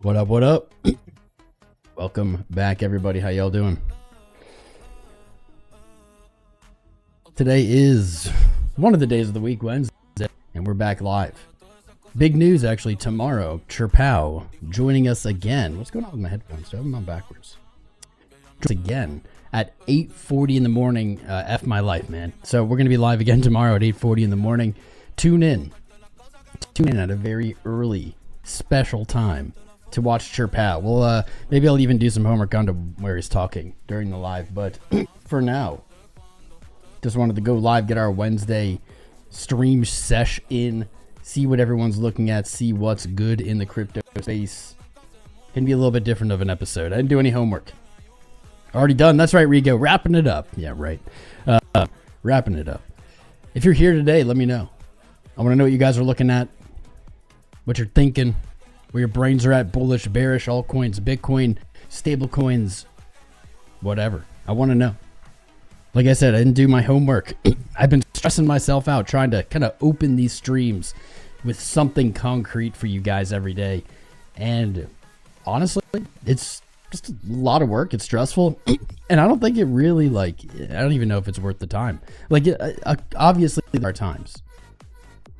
What up, what up? Welcome back, everybody. How y'all doing? Today is one of the days of the week, Wednesday, and we're back live. Big news, actually, tomorrow, CherPow joining us again. What's going on with my headphones? Do I have them on backwards? Again at 8:40 in the morning. F my life, man. So we're going to be live again tomorrow at 8:40 in the morning. Tune in at a very early, special time to watch CherPow. Well, maybe I'll even do some homework on to where he's talking during the live. But for now, just wanted to go live, get our Wednesday stream sesh in, see what everyone's looking at, see what's good in the crypto space. Can be a little bit different of an episode. I didn't do any homework. Already done. That's right, Rigo. Wrapping it up. Yeah, right. Wrapping it up. If you're here today, let me know. I want to know what you guys are looking at, what you're thinking, where your brains are at, bullish, bearish, altcoins, Bitcoin, stable coins, whatever. I want to know. Like I said, I didn't do my homework. I've been stressing myself out trying to kind of open these streams with something concrete for you guys every day. And honestly, it's just a lot of work. It's stressful. And I don't think it really, I don't even know if it's worth the time. Obviously, there are times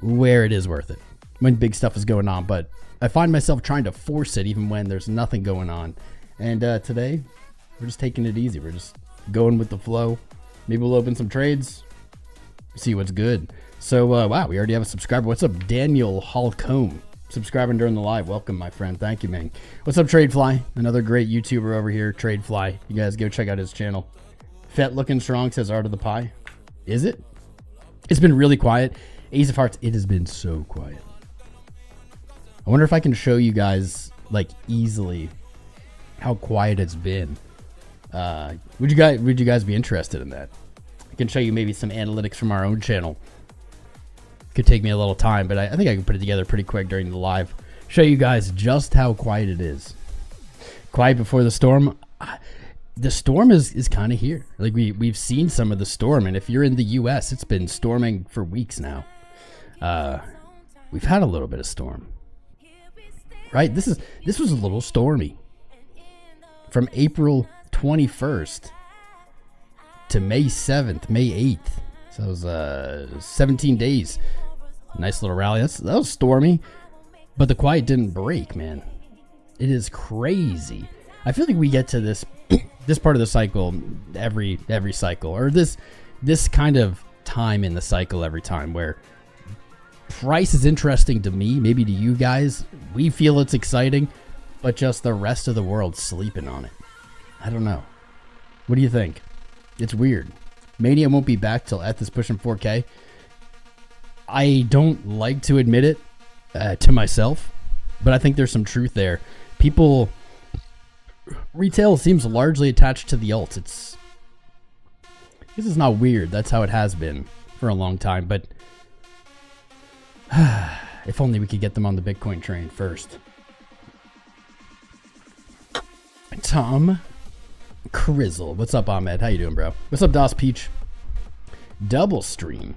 where it is worth it, when big stuff is going on. But I find myself trying to force it even when there's nothing going on. And today, we're just taking it easy. We're just going with the flow. Maybe we'll open some trades, see what's good. So, wow, we already have a subscriber. What's up, Daniel 𝐂𝐴𝐻, subscribing during the live. Welcome, my friend. Thank you, man. What's up, TradeFly? Another great YouTuber over here, TradeFly. You guys go check out his channel. Fat looking strong says Art of the Pie. Is it? It's been really quiet. Ace of Hearts, it has been so quiet. I wonder if I can show you guys, easily how quiet it's been. Would you guys be interested in that? I can show you maybe some analytics from our own channel. Could take me a little time, but I think I can put it together pretty quick during the live. Show you guys just how quiet it is. Quiet before the storm. The storm is kind of here. We've seen some of the storm, and if you're in the US, it's been storming for weeks now. We've had a little bit of storm. Right? This was a little stormy. From April 21st to May 7th, May 8th. So it was 17 days. Nice little rally. That was stormy. But the quiet didn't break, man. It is crazy. I feel like we get to this part of the cycle every cycle, or this kind of time in the cycle every time, where price is interesting to me, maybe to you guys. We feel it's exciting, but just the rest of the world's sleeping on it. I don't know. What do you think? It's weird. Mania won't be back till ETH is pushing 4K. I don't like to admit it to myself, but I think there's some truth there. Retail seems largely attached to the alt. This is not weird. That's how it has been for a long time, but if only we could get them on the Bitcoin train first. Tom Crizzle. What's up, Ahmed? How you doing, bro? What's up, Das Peach? Double stream.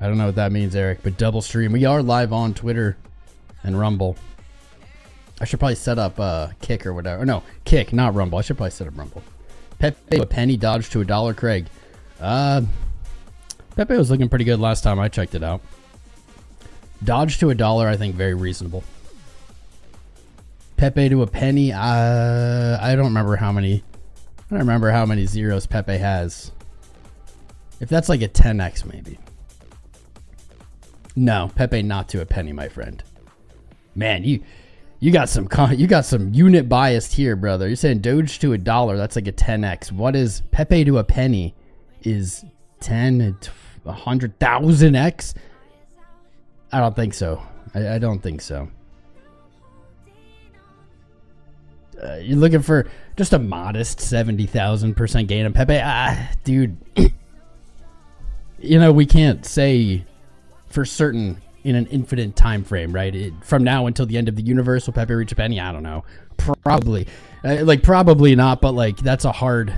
I don't know what that means, Eric, but double stream. We are live on Twitter and Rumble. I should probably set up Kick or whatever. No, Kick, not Rumble. I should probably set up Rumble. Pepe, a penny, dodge to $1, Craig. Pepe was looking pretty good last time I checked it out. Dodge to $1, I think very reasonable. Pepe to a penny. I don't remember how many. I don't remember how many zeros Pepe has. If that's like a 10x, maybe. No, Pepe not to a penny, my friend. Man, you got some unit biased here, brother. You're saying Doge to $1. That's like a 10x. What is Pepe to a penny? Is 10 to 100,000x? I don't think so. I don't think so. You're looking for just a modest 70,000% gain on Pepe. Dude, we can't say for certain in an infinite time frame, right? From now until the end of the universe, will Pepe reach a penny? I don't know. Probably, probably not. But that's a hard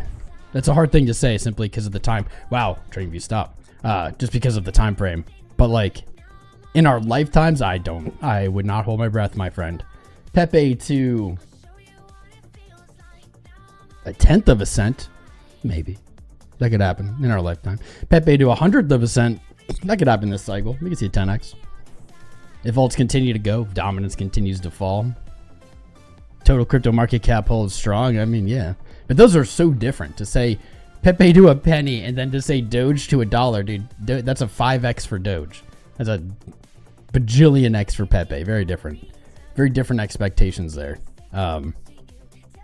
thing to say simply because of the time. Wow, TradingView stop. Just because of the time frame. But In our lifetimes, I would not hold my breath, my friend. Pepe to 1/10 of a cent, maybe. That could happen in our lifetime. Pepe to 100th of a cent, that could happen this cycle. We can see a 10x. If alts continue to go, if dominance continues to fall, total crypto market cap holds strong. I mean, yeah. But those are so different. To say Pepe to a penny and then to say Doge to $1, dude, that's a 5x for Doge. That's a bajillion X for Pepe. Very different. Very different expectations there.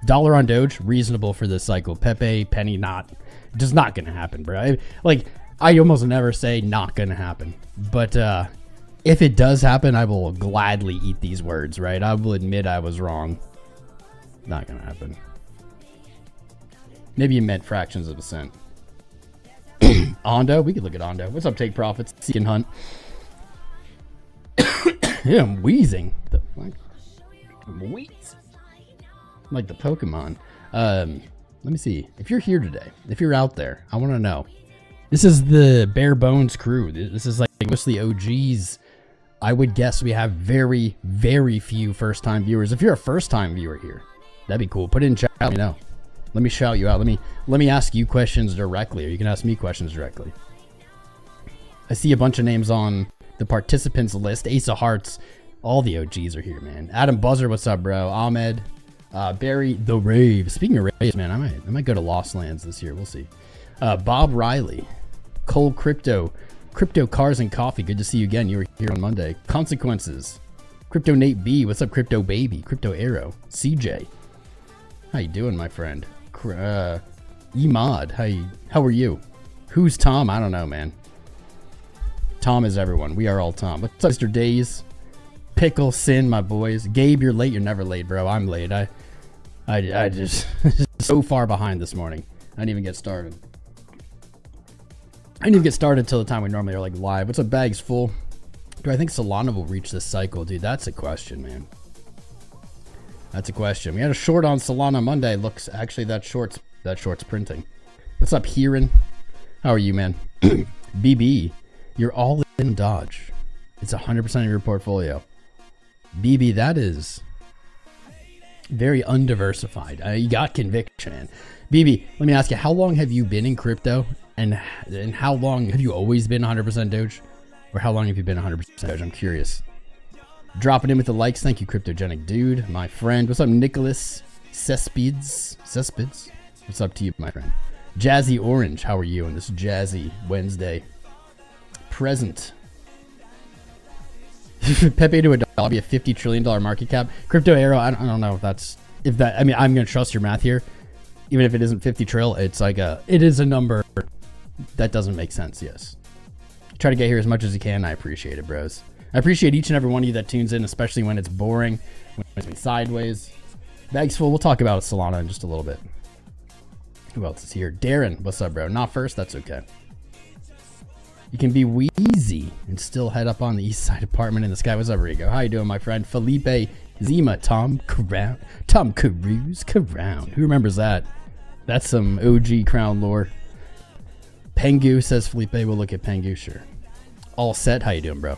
Dollar on Doge, reasonable for this cycle. Pepe, penny, not. Just not going to happen, bro. I almost never say not going to happen. But if it does happen, I will gladly eat these words, right? I will admit I was wrong. Not going to happen. Maybe you meant fractions of a cent. Ondo, we could look at Ondo. What's up, Take Profits? Seek and Hunt. Yeah, I'm wheezing. I'm wheezing. Like the Pokemon. Let me see. If you're here today, if you're out there, I want to know. This is the bare bones crew. This is like mostly OGs. I would guess we have very, very few first-time viewers. If you're a first-time viewer here, that'd be cool. Put it in chat. Let me know. Let me shout you out. Let me ask you questions directly, or you can ask me questions directly. I see a bunch of names on the participants list. Ace of Hearts. All the OGs are here, man. Adam Buzzer, what's up, bro? Ahmed. Barry the Rave. Speaking of raves, man, I might go to Lost Lands this year. We'll see. Bob Riley. Cole Crypto. Crypto Cars and Coffee. Good to see you again. You were here on Monday. Consequences. Crypto Nate B. What's up, Crypto Baby? Crypto Arrow. CJ. How you doing, my friend? Emod. How are you? Who's Tom? I don't know, man. Tom is everyone. We are all Tom. What's up, Mr. Days? Pickle Sin, my boys. Gabe, you're late. You're never late, bro. I'm late. I just so far behind this morning. I didn't even get started. I didn't even get started till the time we normally are like live. What's up, Bags Full? Do I think Solana will reach this cycle? Dude, that's a question, man. That's a question. We had a short on Solana Monday. Looks actually that short's printing. What's up, Heron? How are you, man? BB, you're all in Doge. It's 100% of your portfolio. BB, that is very undiversified. You got conviction, man. BB, let me ask you, how long have you been in crypto? And how long have you always been 100% Doge? Or how long have you been 100% Doge? I'm curious. Dropping in with the likes. Thank you, Cryptogenic Dude, my friend. What's up, Nicholas Cespids? What's up to you, my friend? Jazzy Orange, how are you on this Jazzy Wednesday? Present. Pepe to $1 be a $50 trillion market cap. Crypto Arrow, I don't know if that. I mean, I'm gonna trust your math here, even if it isn't 50 trill. It's like it is a number that doesn't make sense. Yes, try to get here as much as you can. I appreciate it, bros. I appreciate each and every one of you that tunes in, especially when it's boring, when it's sideways. Bags full. We'll talk about Solana in just a little bit. Who else is here? Darren, what's up, bro? Not first. That's okay. You can be wheezy and still head up on the east side apartment in the sky. What's up, Rigo? How you doing, my friend? Felipe Zima, Tom Cruise Crown. Who remembers that? That's some OG Crown lore. Pengu, says Felipe. We'll look at Pengu, sure. All set. How you doing, bro?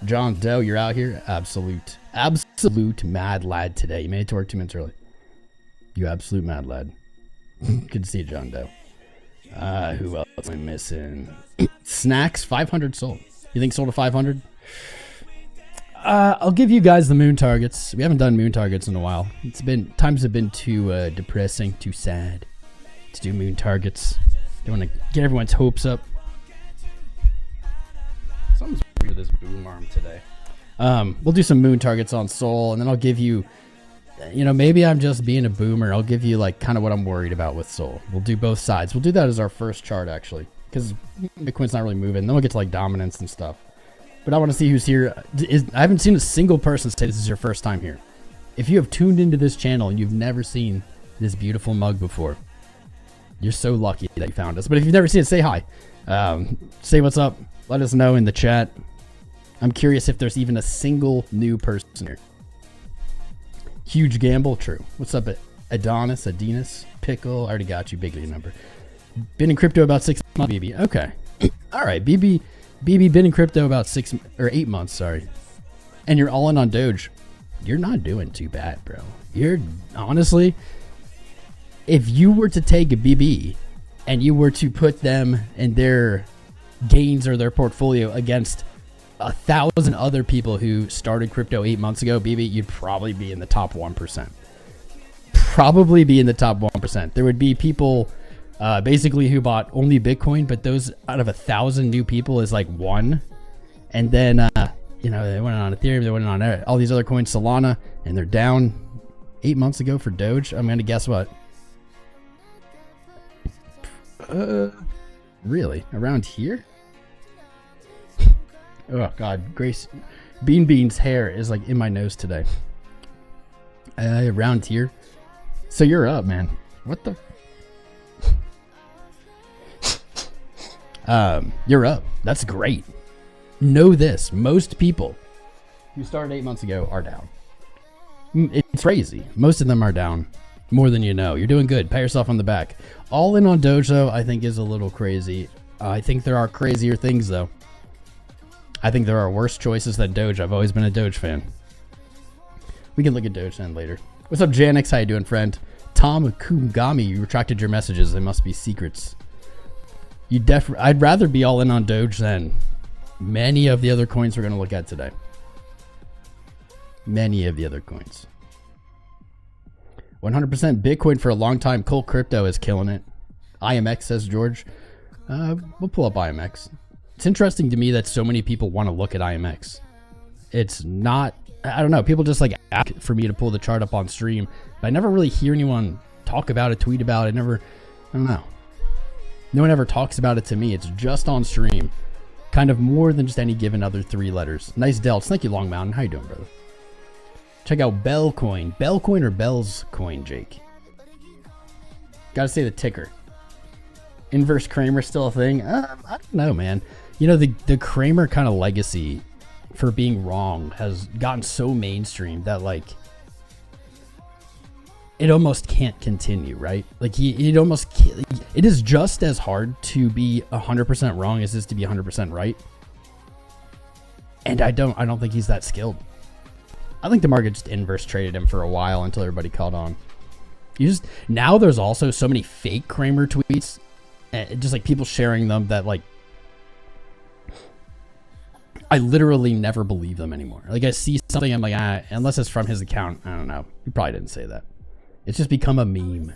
John Doe, you're out here. Absolute mad lad today. You made it to work 2 minutes early. You absolute mad lad. Good to see you, John Doe. Who else am I missing? Snacks, 500 sold. You think sold to 500? I'll give you guys the moon targets. We haven't done moon targets in a while. Times have been too depressing, too sad to do moon targets. Don't want to get everyone's hopes up. Something's weird with this boom arm today. We'll do some moon targets on Sol, and then I'll give you, maybe I'm just being a boomer. I'll give you like kind of what I'm worried about with Sol. We'll do both sides. We'll do that as our first chart, actually, because Bitcoin's not really moving. Then we'll get to like dominance and stuff. But I want to see who's here. I haven't seen a single person say this is your first time here. If you have tuned into this channel and you've never seen this beautiful mug before, you're so lucky that you found us. But if you've never seen it, say hi. Say what's up. Let us know in the chat. I'm curious if there's even a single new person here. Huge gamble, true. What's up, Adonis, Pickle? I already got you, big lead number. Been in crypto about 6 months, BB. Okay. All right, BB. BB been in crypto about 6 or 8 months, sorry. And you're all in on Doge. You're not doing too bad, bro. You're honestly, if you were to take a BB and you were to put them and their gains or their portfolio against 1,000 other people who started crypto 8 months ago, BB, you'd probably be in the top 1%. Probably be in the top 1%. There would be people basically who bought only Bitcoin, but those out of 1,000 new people is like 1. And then, you know, they went on Ethereum, they went on all these other coins, Solana, and they're down 8 months ago for Doge. I'm going to guess what? Really? Around here? Oh, God. Grace. Bean's hair is like in my nose today. Around here. So you're up, man. What the? You're up. That's great. Know this. Most people who started 8 months ago are down. It's crazy. Most of them are down more than you know. You're doing good. Pat yourself on the back. All in on Doge, though, I think is a little crazy. I think there are crazier things, though. I think there are worse choices than Doge. I've always been a Doge fan. We can look at Doge then later. What's up, Janix? How you doing, friend? Tom Kumgami, you retracted your messages. They must be secrets. I'd rather be all in on Doge than many of the other coins we're going to look at today. Many of the other coins. 100% Bitcoin for a long time. Cold crypto is killing it. IMX, says George. We'll pull up IMX. It's interesting to me that so many people want to look at IMX. It's not, I don't know, people just like ask for me to pull the chart up on stream, but I never really hear anyone talk about it, tweet about it. I don't know. No one ever talks about it to me. It's just on stream. Kind of more than just any given other 3 letters. Nice delts. Thank you, Long Mountain. How you doing, brother? Check out Bell Coin. Bell Coin or Bell's Coin, Jake? Gotta say the ticker. Inverse Cramer still a thing? I don't know, man. You know, the Cramer kind of legacy for being wrong has gotten so mainstream that, like, it almost can't continue, right? Like, it is just as hard to be 100% wrong as it is to be 100% right. And I don't think he's that skilled. I think the market just inverse traded him for a while until everybody caught on. Now there's also so many fake Cramer tweets, just like people sharing them that, like, I literally never believe them anymore. Like, I see something, I'm like, unless it's from his account, I don't know. He probably didn't say that. It's just become a meme.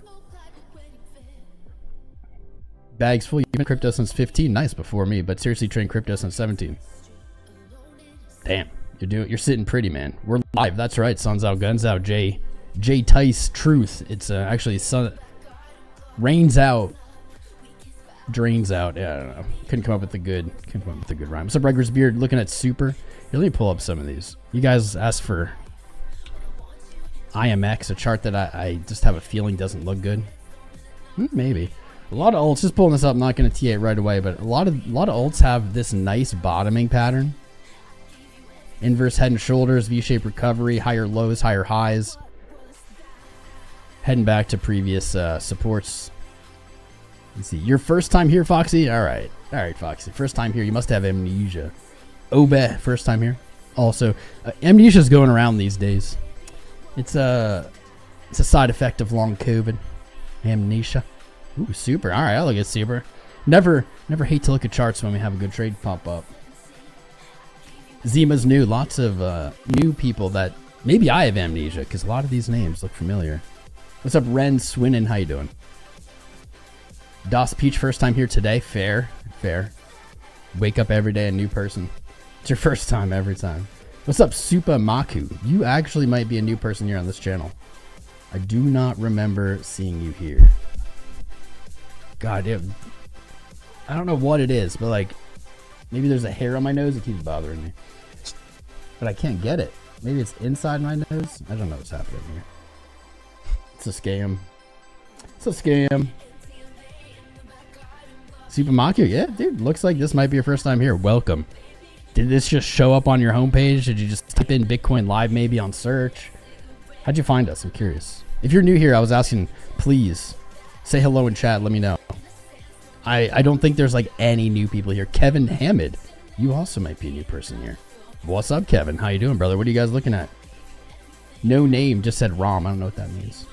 Bags full. You've been crypto since 15. Nice, before me, but seriously trained crypto since 17. Damn, you're sitting pretty, man. We're live. That's right. Sun's out, guns out. J Tice Truth. It's actually rains out, drains out. Yeah, I don't know. Couldn't come up with a good rhyme. What's up, Reggers Beard? Looking at Super. Here, let me pull up some of these. You guys asked for IMX, a chart that I just have a feeling doesn't look good. Maybe. A lot of alts, just pulling this up, I'm not going to T8 right away, but a lot of alts have this nice bottoming pattern. Inverse head and shoulders, V-shaped recovery, higher lows, higher highs. Heading back to previous supports. Let's see. Your first time here, Foxy? All right, Foxy. First time here. You must have amnesia. 𝐂𝐸, first time here. Also, amnesia is going around these days. It's a side effect of long COVID. Amnesia. Ooh, super. All right, I'll look at super. Never hate to look at charts when we have a good trade pop up. Zima's new. Lots of new people that maybe I have amnesia because a lot of these names look familiar. What's up, Ren Swinnon? How you doing? Das Peach, first time here today. Fair. Wake up every day a new person. It's your first time every time. What's up, 𝐂𝐴𝐷? You actually might be a new person here on this channel. I do not remember seeing you here. God, I don't know what it is, but like, maybe there's a hair on my nose that keeps bothering me. But I can't get it. Maybe it's inside my nose. I don't know what's happening here. It's a scam. 𝐂𝐴𝐷, yeah, dude, looks like this might be your first time here. Welcome. Did this just show up on your homepage? Did you just type in Bitcoin Live maybe on search? How'd you find us? I'm curious. If you're new here, I was asking, please say hello in chat. Let me know. I don't think there's like any new people here. Kevin Hammond. You also might be a new person here. What's up, Kevin? How you doing, brother? What are you guys looking at? No name, just said ROM. I don't know what that means.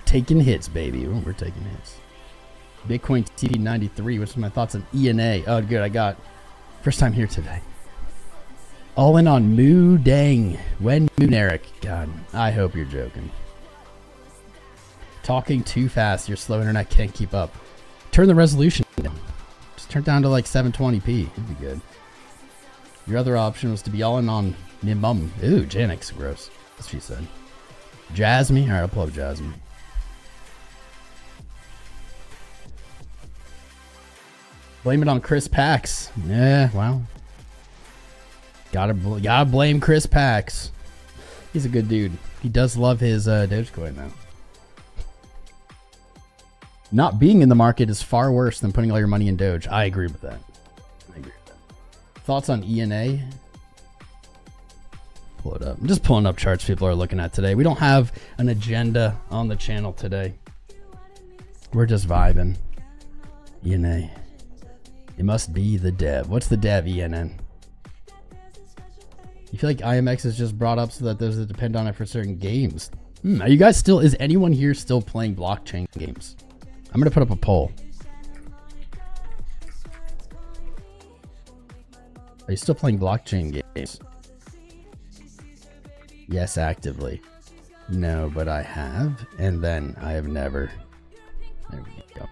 Taking hits, baby. Ooh, we're taking hits. Bitcoin TD93. What's my thoughts on ENA? Oh, good. I got first time here today. All in on Moo Dang. When Moon Eric. God, I hope you're joking. Talking too fast. Your slow internet can't keep up. Turn the resolution down. Just turn it down to like 720p. It'd be good. Your other option was to be all in on Mimum. Ooh, Janix. Gross. That's what she said. JASMY. Alright, I'll pull up JASMY. Blame it on Chris Pax. Yeah, well. Gotta blame Chris Pax. He's a good dude. He does love his Dogecoin though. Not being in the market is far worse than putting all your money in Doge. I agree with that. Thoughts on ENA? Pull it up. I'm just pulling up charts people are looking at today. We don't have an agenda on the channel today. We're just vibing. ENA. It must be the dev. What's the dev, ENN? You feel like IMX is just brought up so that those that depend on it for certain games. Are you guys still, is anyone here still playing blockchain games? I'm going to put up a poll. Are you still playing blockchain games? Yes, actively. No, but I have. And then I have never. There we go.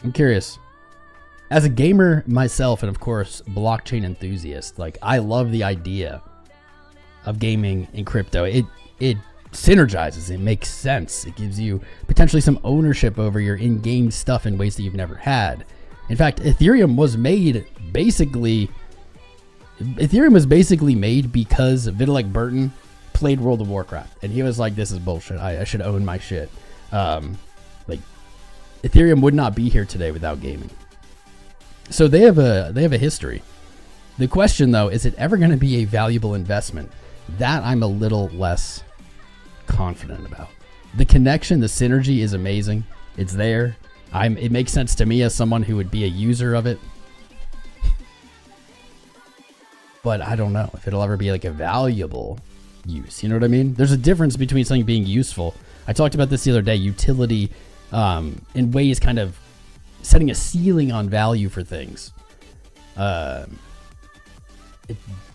I'm curious. As a gamer myself, and of course, blockchain enthusiast, like I love the idea of gaming in crypto. It synergizes. It makes sense. It gives you potentially some ownership over your in-game stuff in ways that you've never had. In fact, Ethereum was basically made because Vitalik Burton played World of Warcraft, and he was like, "This is bullshit. I should own my shit." Like Ethereum would not be here today without gaming. So they have a history. The question though, is it ever going to be a valuable investment? That I'm a little less confident about. The connection, the synergy is amazing. It's there. It makes sense to me as someone who would be a user of it. But I don't know if it'll ever be like a valuable use. You know what I mean? There's a difference between something being useful. I talked about this the other day, utility, in ways kind of setting a ceiling on value for things.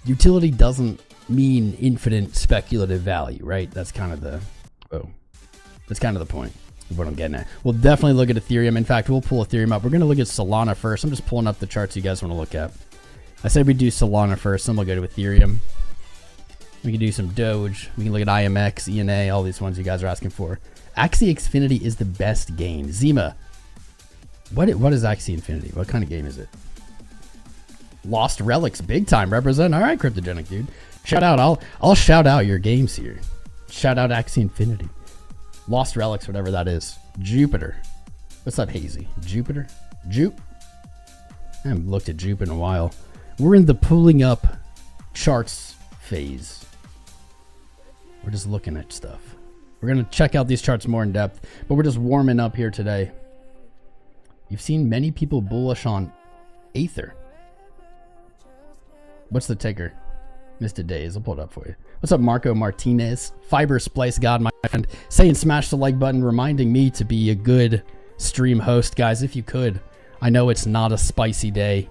Utility doesn't mean infinite speculative value, right? That's kind of the point of what I'm getting at. We'll definitely look at Ethereum. In fact, we'll pull Ethereum up. We're going to look at Solana first. I'm just pulling up the charts you guys want to look at. I said we'd do Solana first, then we'll go to Ethereum. We can do some Doge. We can look at IMX, ENA, all these ones you guys are asking for. Axie Infinity is the best game. Zima, what is Axie Infinity? What kind of game is it? Lost Relics, big time represent. All right, Cryptogenic dude. Shout out. I'll shout out your games here. Shout out Axie Infinity. Lost Relics, whatever that is. Jupiter. What's up, Hazy? Jupiter? Jupe? I haven't looked at Jupe in a while. We're in the pulling up charts phase. We're just looking at stuff. We're going to check out these charts more in depth, but we're just warming up here today. You've seen many people bullish on Aether. What's the ticker? Mr. Days. I'll pull it up for you. What's up, Marco Martinez? Fiber Splice God, my friend. Saying smash the like button, reminding me to be a good stream host. Guys, if you could. I know it's not a spicy day.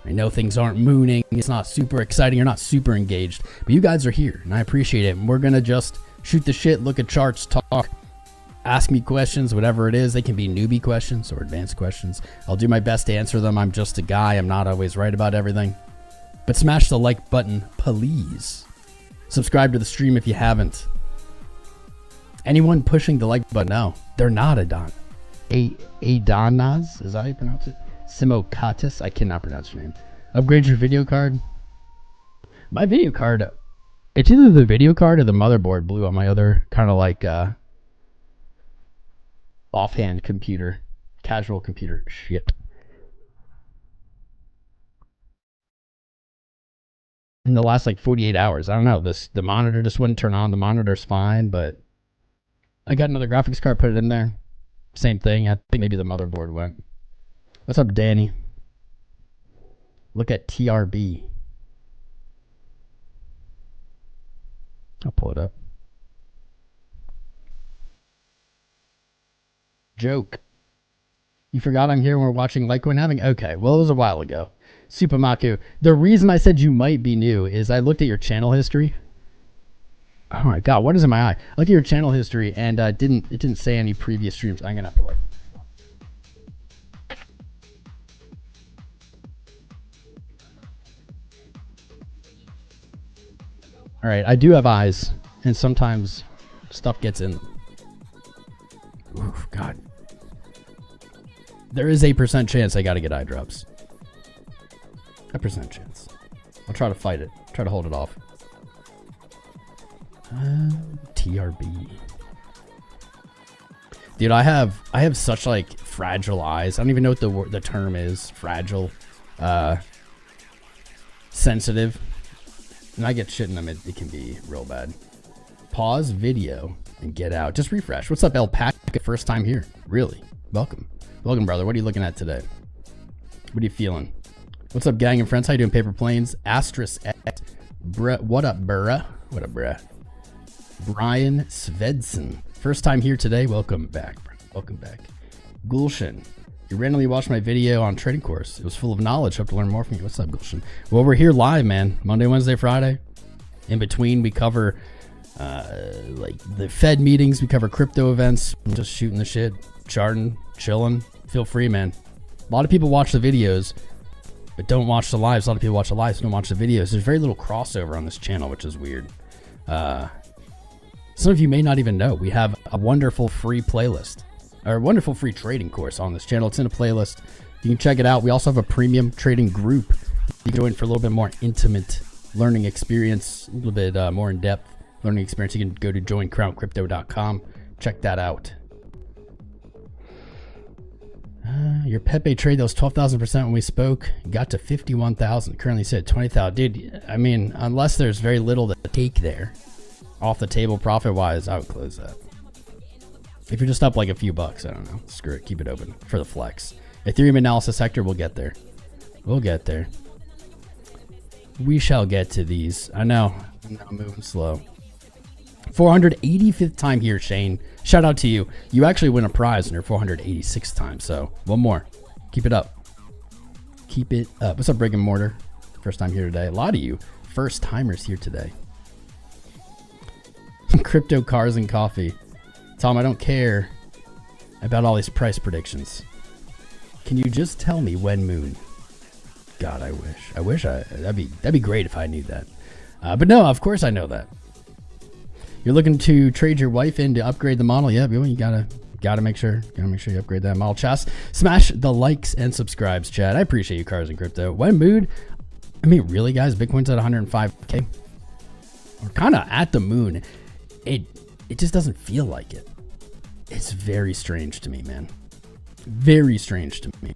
I know things aren't mooning. It's not super exciting. You're not super engaged. But you guys are here, and I appreciate it. And we're going to just shoot the shit, look at charts, talk, ask me questions, whatever it is. They can be newbie questions or advanced questions. I'll do my best to answer them. I'm just a guy. I'm not always right about everything. But smash the like button, please. Subscribe to the stream if you haven't. Anyone pushing the like button? No, they're not Adonas. Is that how you pronounce it? 𝐂𝐚𝐫𝐭 I cannot pronounce your name. Upgrade your video card. My video card, it's either the video card or the motherboard blew on my other kind of like offhand computer, casual computer shit. In the last like 48 hours, I don't know. The monitor just wouldn't turn on. The monitor's fine, but I got another graphics card, put it in there. Same thing. I think maybe the motherboard went. What's up, Danny? Look at TRB. I'll pull it up. Joke. You forgot I'm here when we're watching Litecoin having? Okay, well, it was a while ago. 𝐂𝐴𝐽𝐻. The reason I said you might be new is I looked at your channel history. Oh my god, what is in my eye? I looked at your channel history and it didn't say any previous streams. I'm gonna have to look. All right, I do have eyes, and sometimes stuff gets in them. Oof, God. There is a % chance I got to get eye drops. A % chance. I'll try to fight it. Try to hold it off. TRB. Dude, I have such like fragile eyes. I don't even know what the term is. Fragile. Sensitive. And I get shit in them, it can be real bad. Pause video and get out. Just refresh. What's up, 𝐿𝐵𝐵𝐿? First time here. Really? Welcome. Welcome, brother. What are you looking at today? What are you feeling? What's up, gang and friends? How you doing, Paper Planes? Asterisk X. What up, bruh? What up, bruh? Brian Svedson. First time here today. Welcome back. Welcome back. Gulshan. You randomly watched my video on trading course. It was full of knowledge. Hope to learn more from you. What's up, Gulshan? Well, we're here live, man. Monday, Wednesday, Friday. In between, we cover like the Fed meetings. We cover crypto events. I'm just shooting the shit, charting, chilling. Feel free, man. A lot of people watch the videos, but don't watch the lives. A lot of people watch the lives, don't watch the videos. There's very little crossover on this channel, which is weird. Some of you may not even know we have a wonderful free playlist. Our wonderful free trading course on this channel. It's in a playlist. You can check it out. We also have a premium trading group. You can join for a little bit more intimate learning experience, a little bit more in-depth learning experience. You can go to joincrownCrypto.com. Check that out. Your PEPE trade, that was 12,000% when we spoke. Got to 51,000. Currently sit at 20,000. Dude, I mean, unless there's very little to take there, off the table profit-wise, I would close that. If you're just up like a few bucks, I don't know. Screw it. Keep it open for the flex. Ethereum analysis sector, we'll get there. We'll get there. We shall get to these. I know. I'm moving slow. 485th time here, Shane. Shout out to you. You actually win a prize in your 486th time. So one more. Keep it up. Keep it up. What's up, Brick and Mortar? First time here today. A lot of you first timers here today. Crypto, cars, and coffee. Tom, I don't care about all these price predictions. Can you just tell me when moon? God, I wish. That'd be great if I knew that. But no, of course I know that. You're looking to trade your wife in to upgrade the model. Yeah, you gotta make sure you upgrade that model. Chas, smash the likes and subscribes, Chad. I appreciate you, cars and crypto. When mood? I mean, really, guys? Bitcoin's at 105K. We're kind of at the moon. It just doesn't feel like it. It's very strange to me, man. Very strange to me.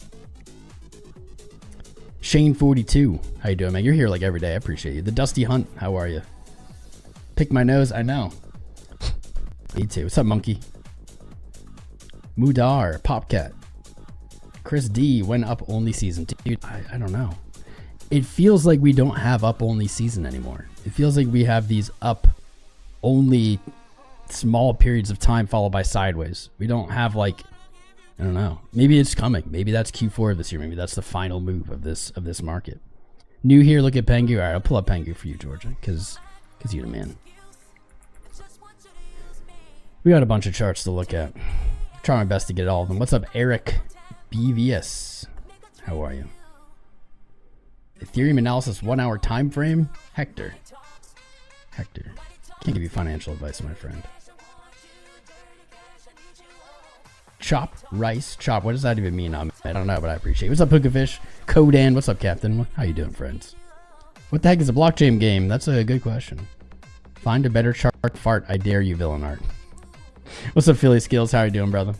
Shane42, how you doing, man? You're here like every day. I appreciate you. The Dusty Hunt, how are you? Pick my nose, I know. Me too. What's up, monkey? Mudar, Popcat. Chris D, when up only season? Dude, I don't know. It feels like we don't have up only season anymore. It feels like we have these up only small periods of time followed by sideways. We don't have like, I don't know. Maybe it's coming. Maybe that's Q4 of this year. Maybe that's the final move of this market. New here, look at Pengu. All right, I'll pull up Pengu for you, Georgia, because you're the man. We got a bunch of charts to look at. Try my best to get all of them. What's up, Eric BVS? How are you? Ethereum analysis 1 hour time frame. Hector. Can't give you financial advice, my friend. Chop rice. Chop. What does that even mean? I don't know, but I appreciate it. What's up, Hookahfish? Kodan. What's up, Captain? How you doing, friends? What the heck is a blockchain game? That's a good question. Find a better chart fart. I dare you, villain art. What's up, Philly Skills? How you doing, brother?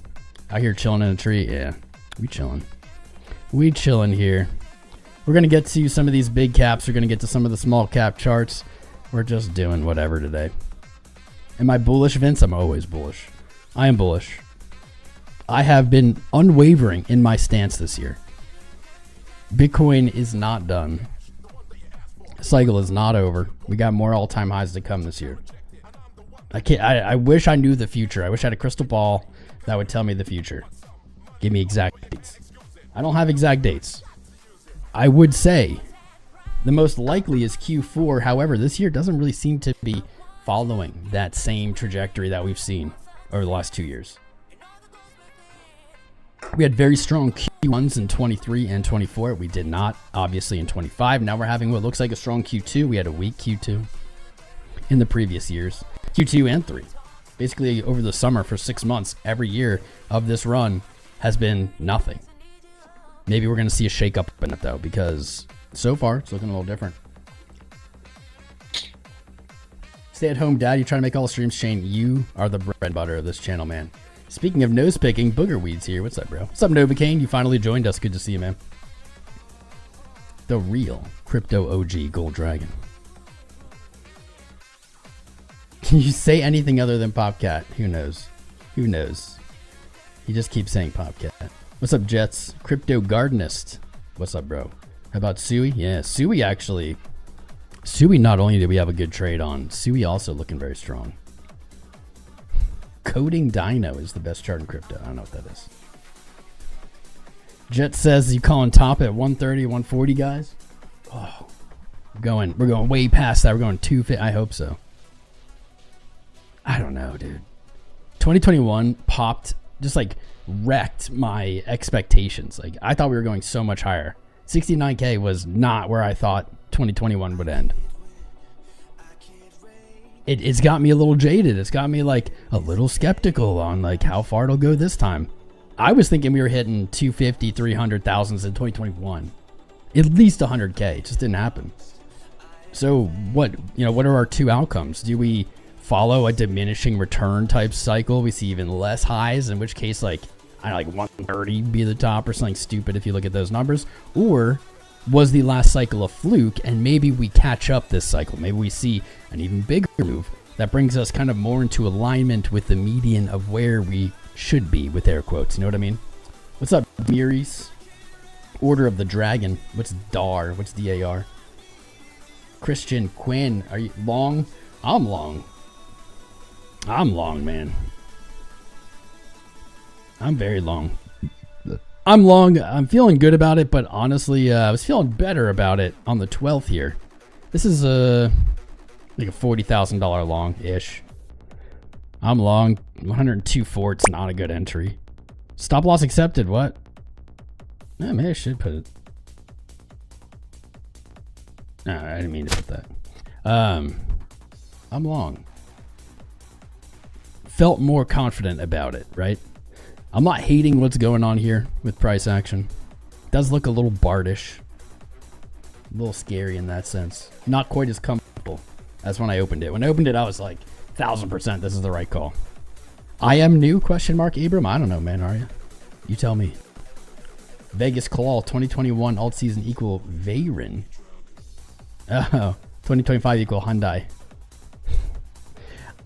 Out here chilling in a tree. Yeah, we chilling. We chilling here. We're gonna get to some of these big caps. We're gonna get to some of the small cap charts. We're just doing whatever today. Am I bullish, Vince? I'm always bullish. I am bullish. I have been unwavering in my stance this year. Bitcoin is not done. Cycle is not over. We got more all-time highs to come this year. I wish I knew the future. I wish I had a crystal ball that would tell me the future. Give me exact dates. I don't have exact dates. I would say the most likely is Q4. However, this year doesn't really seem to be following that same trajectory that we've seen over the last 2 years. We had very strong Q1s in 23 and 24. We did not, obviously, in 25. Now we're having what looks like a strong Q2. We had a weak Q2 in the previous years. Q2 and 3. Basically, over the summer for 6 months, every year of this run has been nothing. Maybe we're going to see a shake-up in it, though, because so far, it's looking a little different. Stay-at-home dad, you trying to make all the streams, Shane. You are the bread and butter of this channel, man. Speaking of nose picking, Booger Weeds here. What's up, bro? What's up, 𝐒𝐈𝐿? You finally joined us. Good to see you, man. The real crypto OG Gold Dragon. Can you say anything other than Popcat? Who knows? Who knows? He just keeps saying Popcat. What's up, Jets? Crypto Gardenist. What's up, bro? How about Sui? Yeah, Sui actually. Sui, not only did we have a good trade on, Sui also looking very strong. Coding Dino is the best chart in crypto. I don't know what that is. Jet says you calling top at 130, 140, guys? Oh, we're going way past that. We're going 250. I hope so. I don't know, dude. 2021 popped, just like wrecked my expectations. Like I thought we were going so much higher. 69K was not where I thought 2021 would end. It's got me a little jaded. It's got me like a little skeptical on like how far it'll go this time. I was thinking we were hitting 250, 300,000s in 2021. At least 100K. It just didn't happen. So what are our two outcomes? Do we follow a diminishing return type cycle? We see even less highs, in which case like 130 be the top or something stupid if you look at those numbers. Or was the last cycle a fluke and maybe we catch up this cycle? Maybe we see an even bigger move that brings us kind of more into alignment with the median of where we should be, with air quotes. You know what I mean? What's up, Miris? Order of the Dragon. What's DAR? What's DAR? Christian Quinn. Are you long? I'm long. I'm long, man. I'm very long. I'm long. I'm feeling good about it, but honestly, I was feeling better about it on the 12th here. This is like a $40,000 long-ish. I'm long. 102.4. It's not a good entry. Stop loss accepted. What? Yeah, maybe I should put it. No, I didn't mean to put that. I'm long. Felt more confident about it, right? I'm not hating what's going on here with price action. It does look a little bardish. A little scary in that sense. Not quite as comfortable as when I opened it. When I opened it, I was like, 1000% this is the right call. I am new, question mark, Abram? I don't know, man, are you? You tell me. Vegas Claw, 2021 alt season equal Veyron. Oh, 2025 equal Hyundai.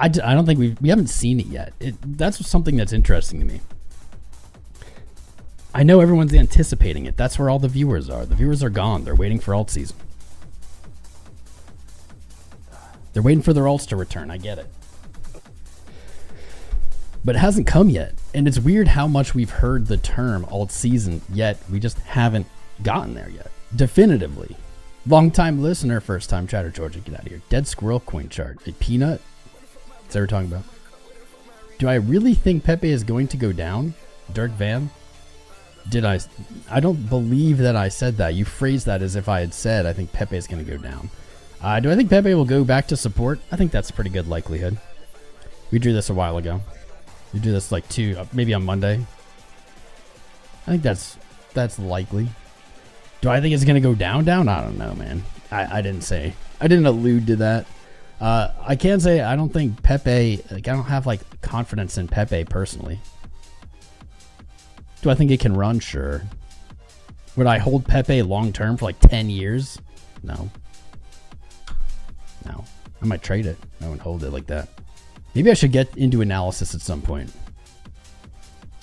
I don't think we haven't seen it yet. That's something that's interesting to me. I know everyone's anticipating it. That's where all the viewers are. The viewers are gone. They're waiting for alt season. They're waiting for their alts to return. I get it. But it hasn't come yet. And it's weird how much we've heard the term alt season, yet we just haven't gotten there yet. Definitively. Long-time listener, first-time chatter, Georgia, get out of here. Dead squirrel coin chart. A peanut? That's what we're talking about. Do I really think PEPE is going to go down? Dirk Van? Did I don't believe that I said that. You phrased that as if I had said I think PEPE is going to go down. Do I think PEPE will go back to support? I think that's a pretty good likelihood. We drew this a while ago. We drew this like maybe on Monday. I think that's likely. Do I think it's going to go down? I don't know, man. I didn't say. I didn't allude to that. I can say I don't think PEPE, like I don't have like confidence in PEPE personally. Do I think it can run? Sure. Would I hold PEPE long term for like 10 years? No. No. I might trade it. I wouldn't hold it like that. Maybe I should get into analysis at some point.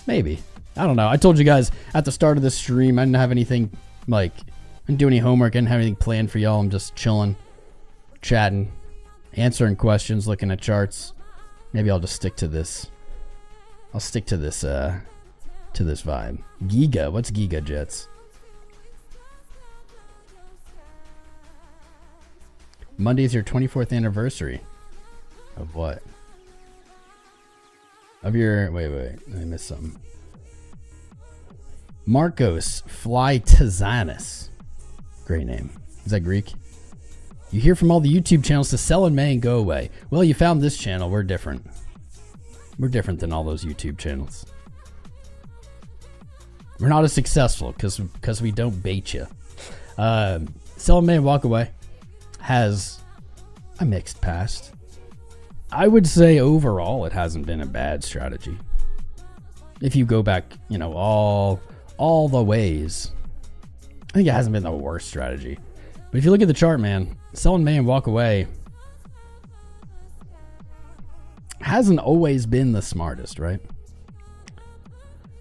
Maybe. I don't know. I told you guys at the start of this stream I didn't have anything Like, I didn't do any homework. I didn't have anything planned for y'all. I'm just chilling, chatting, answering questions, looking at charts. Maybe I'll just stick to this. I'll stick to this vibe. Giga. What's Giga Jets? Monday's your 24th anniversary. Of what? Of your... Wait. I missed something. Marcos Flytazanis. Great name. Is that Greek? You hear from all the YouTube channels to sell in May and go away. Well, you found this channel. We're different. We're different than all those YouTube channels. We're not as successful because we don't bait you. Sell in May and walk away has a mixed past. I would say overall it hasn't been a bad strategy. If you go back, you know, all the ways, I think it hasn't been the worst strategy. But if you look at the chart, man, sell in May and walk away hasn't always been the smartest, right?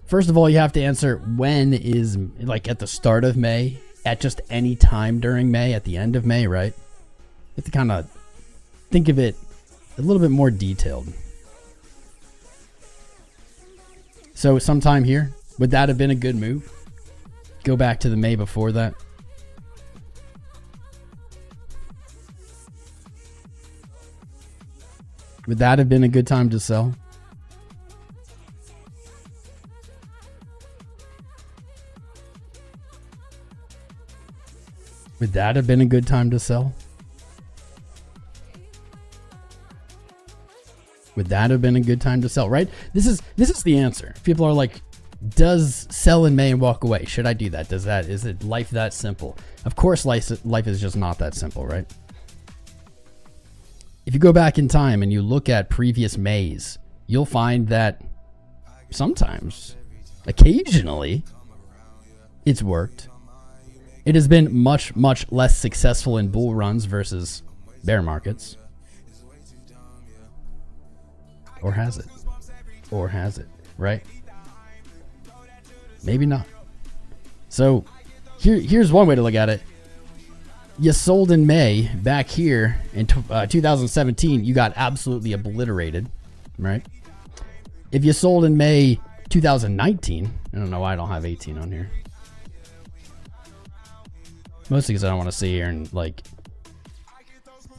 First of all, you have to answer when is, like, at the start of May, at just any time during May, at the end of May, right? You have to kind of think of it a little bit more detailed. So sometime here, would that have been a good move? Go back to the May before that. Would that have been a good time to sell? Would that have been a good time to sell? Would that have been a good time to sell, right? This is the answer. People are like, does sell in May and walk away? Should I do that? Is it life that simple? Of course life is just not that simple, right? If you go back in time and you look at previous Mays, you'll find that sometimes, occasionally, it's worked. It has been much, much less successful in bull runs versus bear markets. Or has it? Or has it? Right? Maybe not. So here's one way to look at it. You sold in May back here in 2017. You got absolutely obliterated, right? If you sold in May 2019, I don't know why I don't have 18 on here. Mostly because I don't want to sit here and like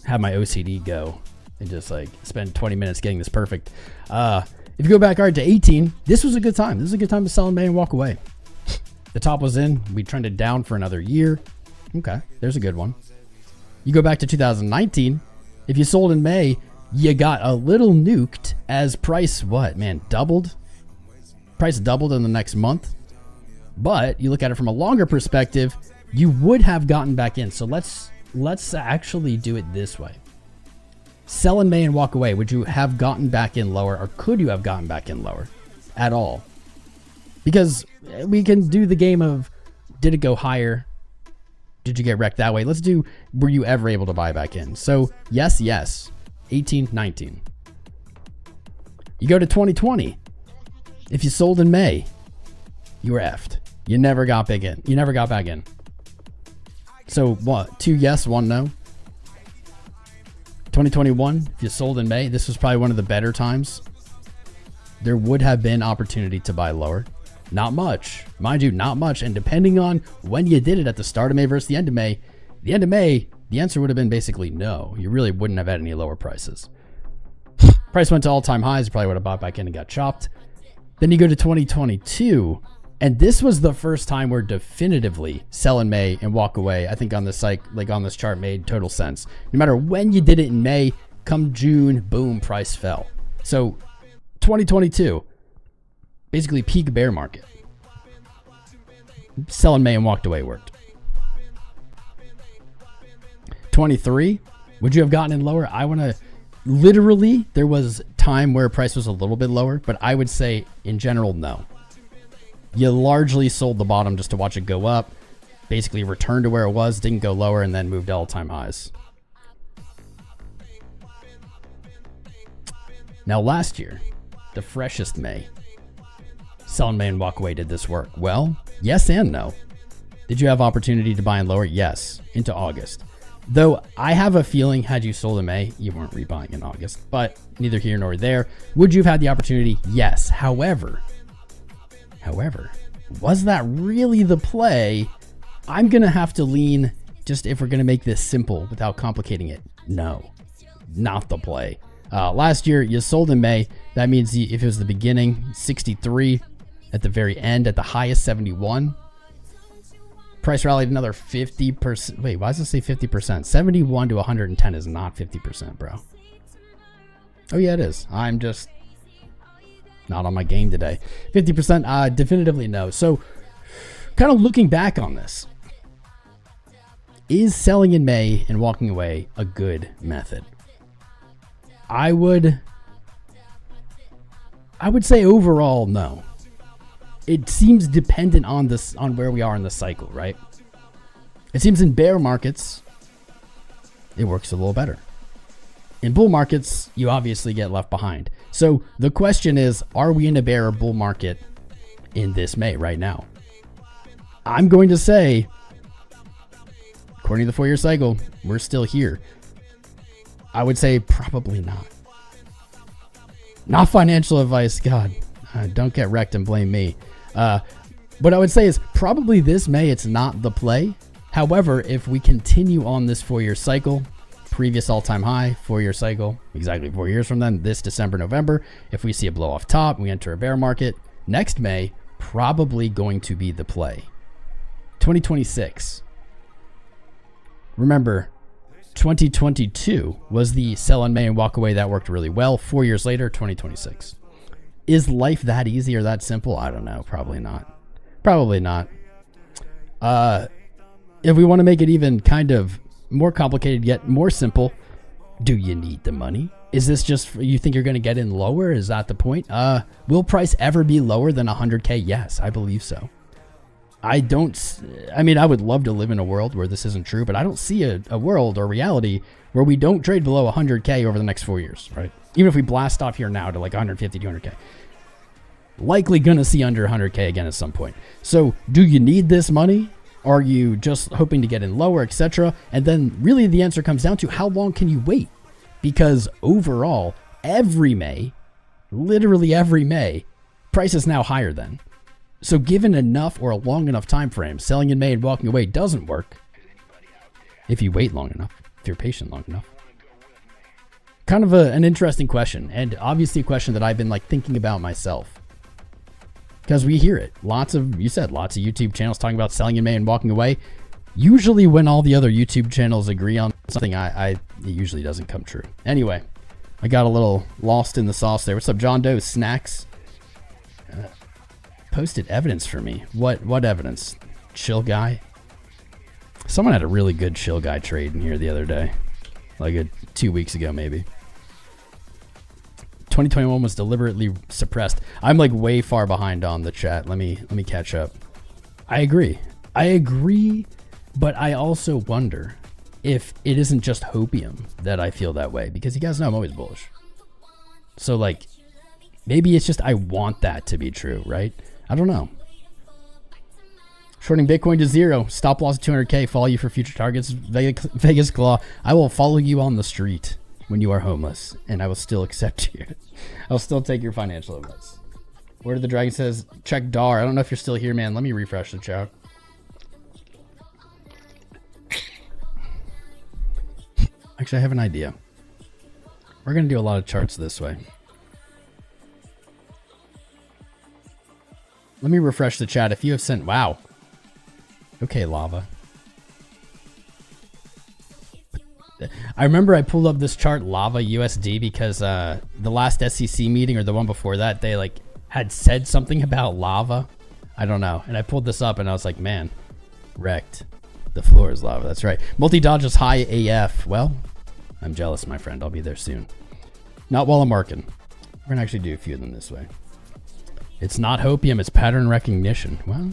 have my OCD go and just like spend 20 minutes getting this perfect. If you go back to 18, this was a good time. This is a good time to sell in May and walk away. The top was in. We trended down for another year. Okay, there's a good one. You go back to 2019. If you sold in May, you got a little nuked as price, doubled? Price doubled in the next month. But you look at it from a longer perspective, you would have gotten back in. So let's actually do it this way. Sell in May and walk away. Would you have gotten back in lower, or could you have gotten back in lower at all? Because we can do the game of, did it go higher? Did you get wrecked that way? Let's do, were you ever able to buy back in? So yes, 18, 19. You go to 2020. If you sold in May, you were effed. You never got back in. You never got back in. So what? 2 yes, 1 no. 2021, if you sold in May, this was probably one of the better times. There would have been opportunity to buy lower. Not much. Mind you, not much. And depending on when you did it, at the start of May versus the end of May, the answer would have been basically no. You really wouldn't have had any lower prices. Price went to all-time highs. You probably would have bought back in and got chopped. Then you go to 2022, and this was the first time where definitively sell in May and walk away, I think on this site, like on this chart, made total sense. No matter when you did it in May, come June, boom, price fell. So 2022, basically peak bear market. Sell in May and walked away worked. 23, would you have gotten in lower? I want to, literally, there was time where price was a little bit lower, but I would say in general, no. You largely sold the bottom just to watch it go up, basically returned to where it was, didn't go lower, and then moved to all-time highs. Now last year, the freshest May, sell in May and walk away, did this work? Well, yes and no. Did you have opportunity to buy in lower? Yes, into August. Though I have a feeling had you sold in May, you weren't rebuying in August, but neither here nor there. Would you have had the opportunity? Yes. However, was that really the play? I'm going to have to lean, just if we're going to make this simple without complicating it. No, not the play. Last year, you sold in May. That means if it was the beginning, 63. At the very end, at the highest, 71. Price rallied another 50%. Wait, why does it say 50%? 71 to 110 is not 50%, bro. Oh, yeah, it is. I'm just not on my game today. 50%, definitively no. So, kind of looking back on this, is selling in May and walking away a good method? I would say overall, no. It seems dependent on this, on where we are in the cycle, right? It seems in bear markets, it works a little better. In bull markets, you obviously get left behind. So the question is, are we in a bear or bull market in this May right now? I'm going to say, according to the 4-year cycle, we're still here. I would say probably not. Not financial advice, God. Don't get wrecked and blame me. What I would say is probably this May, it's not the play. However, if we continue on this 4-year cycle, previous all-time high, 4-year cycle, exactly 4 years from then, this December, November, if we see a blow off top, we enter a bear market, next May, probably going to be the play. 2026. Remember, 2022 was the sell in May and walk away that worked really well. 4 years later, 2026. Is life that easy or that simple? I don't know. Probably not. Probably not. If we want to make it even kind of more complicated yet more simple, do you need the money? Is this just, you think you're going to get in lower? Is that the point? Will price ever be lower than 100K? Yes, I believe so. I mean, I would love to live in a world where this isn't true, but I don't see a world or reality where we don't trade below 100K over the next 4 years, right? Even if we blast off here now to like 150, 200K. Likely going to see under 100K again at some point. So do you need this money? Are you just hoping to get in lower, etc.? And then really the answer comes down to how long can you wait? Because overall, every May, literally every May, price is now higher than. So given enough or a long enough time frame, selling in May and walking away doesn't work if you wait long enough, if you're patient long enough. Kind of an interesting question, and obviously a question that I've been like thinking about myself. Because we hear it. Lots of YouTube channels talking about selling in May and walking away. Usually when all the other YouTube channels agree on something, it usually doesn't come true. Anyway, I got a little lost in the sauce there. What's up, John Doe? Snacks? Posted evidence for me. What evidence? Chill guy? Someone had a really good chill guy trade in here the other day. Like 2 weeks ago, maybe. 2021 was deliberately suppressed. I'm like way far behind on the chat. Let me catch up. I agree, but I also wonder if it isn't just hopium that I feel that way, because you guys know I'm always bullish. So like, maybe it's just I want that to be true, right? I don't know. Shorting Bitcoin to zero. Stop loss of 200K. Follow you for future targets. Vegas Claw. I will follow you on the street when you are homeless, and I will still accept you. I'll still take your financial advice. Where did the dragon says check DAR? I don't know if you're still here, man. Let me refresh the chat. Actually, I have an idea. We're gonna do a lot of charts this way. Let me refresh the chat. If you have sent, wow. Okay, Lava. I remember I pulled up this chart, Lava USD, because the last SEC meeting or the one before that, they like had said something about lava. I don't know. And I pulled this up and I was like, man, wrecked. The floor is lava. That's right. Multi-dodge is high AF. Well, I'm jealous, my friend. I'll be there soon. Not while I'm working. We're going to actually do a few of them this way. It's not hopium, it's pattern recognition. Well,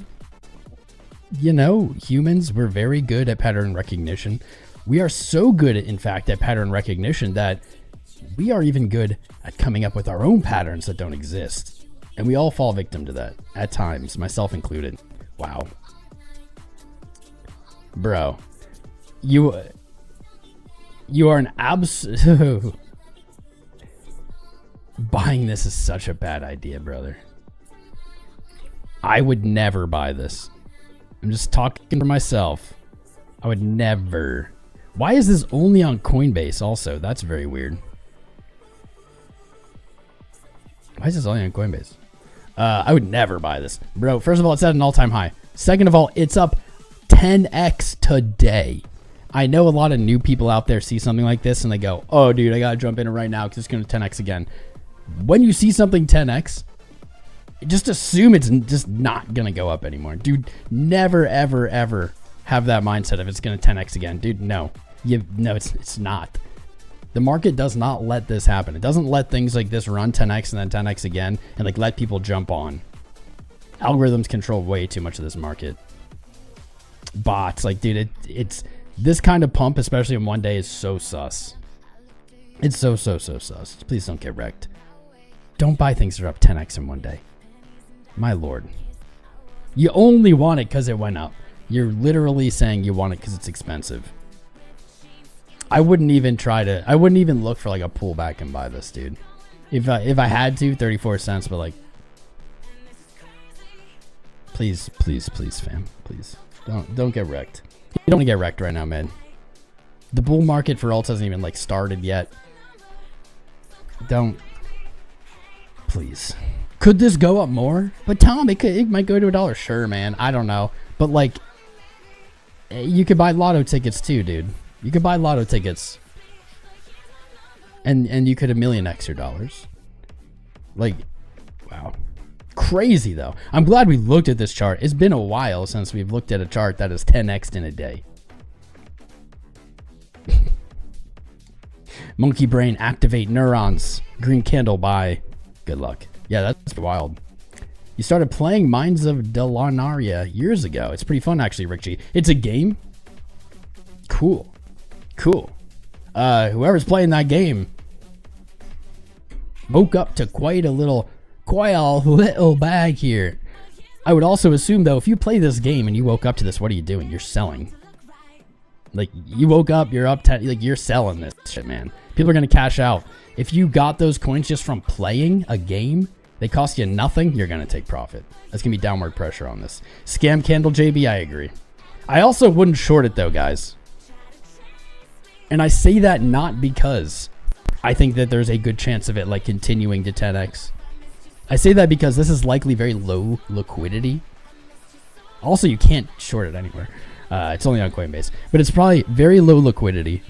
you know, humans, we're very good at pattern recognition. We are so good, in fact, at pattern recognition that we are even good at coming up with our own patterns that don't exist. And we all fall victim to that at times, myself included. Wow. Bro, you are an absolute... Buying this is such a bad idea, brother. I would never buy this. I'm just talking for myself. I would never. Why is this only on Coinbase also? That's very weird. Why is this only on Coinbase? I would never buy this. Bro, first of all, it's at an all-time high. Second of all, it's up 10x today. I know a lot of new people out there see something like this and they go, oh, dude, I got to jump in it right now because it's going to 10x again. When you see something 10x, just assume it's just not going to go up anymore. Dude, never, ever, ever have that mindset if it's going to 10x again. Dude, no. No, it's not. The market does not let this happen. It doesn't let things like this run 10x and then 10x again and like let people jump on. Algorithms control way too much of this market. Bots, like, dude, it's this kind of pump, especially in one day, is so sus. It's so sus. Please don't get wrecked. Don't buy things that are up 10x in one day. My lord. You only want it because it went up. You're literally saying you want it because it's expensive. I wouldn't even look for like a pullback and buy this, dude. If I had to, 34 cents, but like, please, fam, please don't get wrecked. You don't want to get wrecked right now, man. The bull market for alts hasn't even like started yet. Don't, please. Could this go up more? But Tom, it might go to $1. Sure, man. I don't know, but like, you could buy lotto tickets too, dude. You could buy lotto tickets, and you could $1 million extra dollars. Like, wow, crazy though. I'm glad we looked at this chart. It's been a while since we've looked at a chart that is 10x'd in a day. Monkey brain, activate neurons. Green candle buy. Good luck. Yeah, that's wild. You started playing Mines of Delanaria years ago. It's pretty fun, actually, Rick G. It's a game. Cool. Whoever's playing that game woke up to quite a little bag here. I would also assume, though, if you play this game and you woke up to this, what are you doing? You're selling. Like, you woke up, you're up 10, like, you're selling this shit, man. People are gonna cash out. If you got those coins just from playing a game, they cost you nothing, you're gonna take profit. That's gonna be downward pressure on this. Scam candle JB, I agree. I also wouldn't short it though, guys. And I say that not because I think that there's a good chance of it like continuing to 10x. I say that because this is likely very low liquidity. Also, you can't short it anywhere. It's only on Coinbase, but it's probably very low liquidity.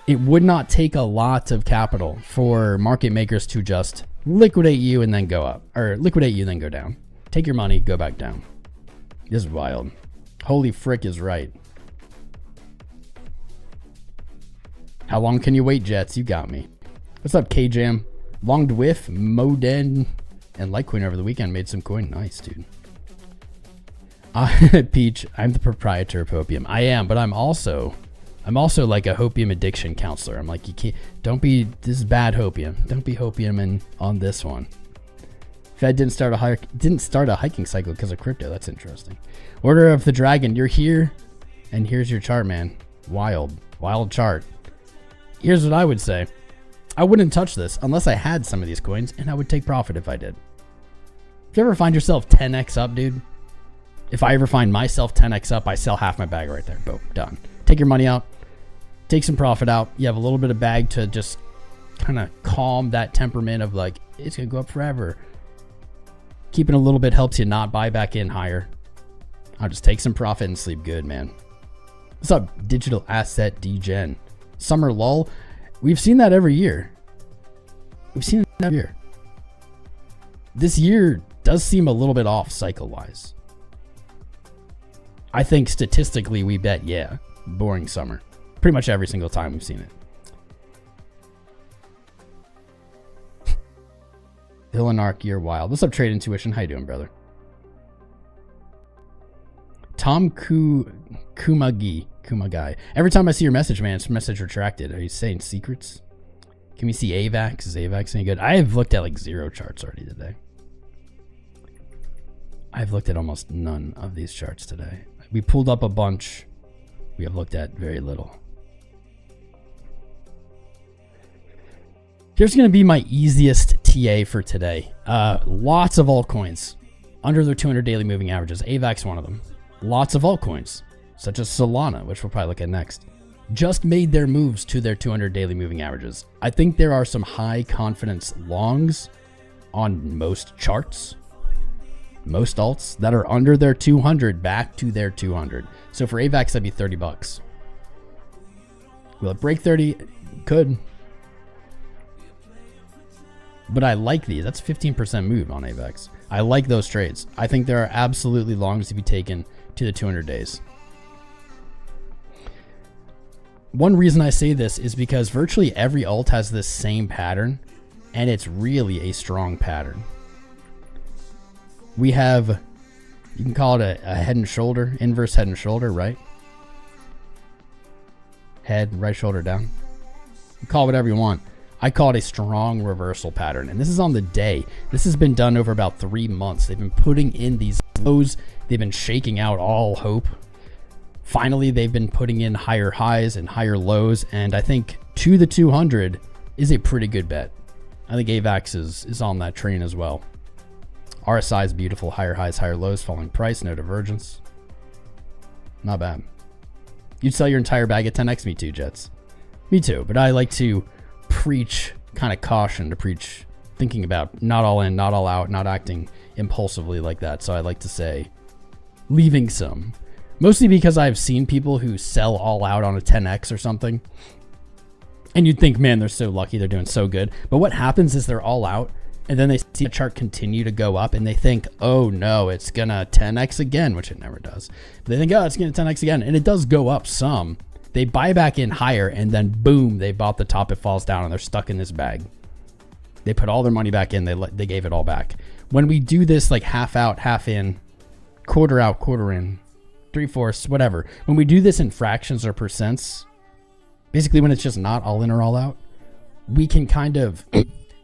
It would not take a lot of capital for market makers to just liquidate you and then go up, or liquidate you and then go down. Take your money, go back down. This is wild. Holy frick is right. How long can you wait, Jets? You got me. What's up, K-Jam? Longed whiff, Moden, and Litecoin over the weekend made some coin. Nice, dude. Peach, I'm the proprietor of Hopium. I am, but I'm also like a Hopium addiction counselor. I'm like, you can't, this is bad Hopium. Don't be Hopium on this one. Fed didn't start a hiking cycle because of crypto. That's interesting. Order of the Dragon, you're here, and here's your chart, man. Wild chart. Here's what I would say. I wouldn't touch this unless I had some of these coins, and I would take profit if I did. If you ever find yourself 10x up, dude, if I ever find myself 10x up, I sell half my bag right there. Boom, done. Take your money out, take some profit out. You have a little bit of bag to just kind of calm that temperament of like, it's going to go up forever. Keeping a little bit helps you not buy back in higher. I'll just take some profit and sleep good, man. What's up, digital asset degen? Summer lull. We've seen that every year. This year does seem a little bit off cycle-wise. I think statistically we bet, yeah, boring summer. Pretty much every single time we've seen it. Villanark, you're wild. What's up, Trade Intuition? How you doing, brother? 𝐂𝐚𝐫𝐿. Every time I see your message, man, it's message retracted. Are you saying secrets? Can we see AVAX? Is AVAX any good? I have looked at like 0 charts already today. I've looked at almost none of these charts today. We pulled up a bunch we have looked at very little. Here's going to be my easiest TA for today. Lots of altcoins under their 200 daily moving averages. AVAX one of them. Lots of altcoins, such as Solana, which we'll probably look at next, just made their moves to their 200 daily moving averages. I think there are some high confidence longs on most charts, most alts that are under their 200 back to their 200. So for AVAX, that'd be 30 bucks. Will it break 30? Could. But I like these. That's a 15% move on AVAX. I like those trades. I think there are absolutely longs to be taken to the 200 days. One reason I say this is because virtually every alt has this same pattern, and it's really a strong pattern. We have, you can call it a head and shoulder, inverse head and shoulder, right? Head, right shoulder down. You call it whatever you want. I call it a strong reversal pattern, and this is on the day. This has been done over about 3 months. They've been putting in these lows. They've been shaking out all hope. Finally, they've been putting in higher highs and higher lows, and I think to the 200 is a pretty good bet. I think AVAX is on that train as well. RSI is beautiful. Higher highs, higher lows, falling price, no divergence. Not bad. You'd sell your entire bag at 10x? Me too, Jets. Me too, but I like to preach kind of caution, to preach thinking about not all in, not all out, not acting impulsively like that. So I like to say leaving some, mostly because I've seen people who sell all out on a 10x or something, and you'd think, man, they're so lucky, they're doing so good. But what happens is they're all out, and then they see the chart continue to go up, and they think, oh no, it's gonna 10x again, which it never does. But they think, oh, it's gonna 10x again, and it does go up some. They buy back in higher, and then boom, they bought the top, it falls down, and they're stuck in this bag. They put all their money back in, they gave it all back. When we do this like half out, half in, quarter out, quarter in, 3/4, whatever, when we do this in fractions or percents, basically when it's just not all in or all out, we can kind of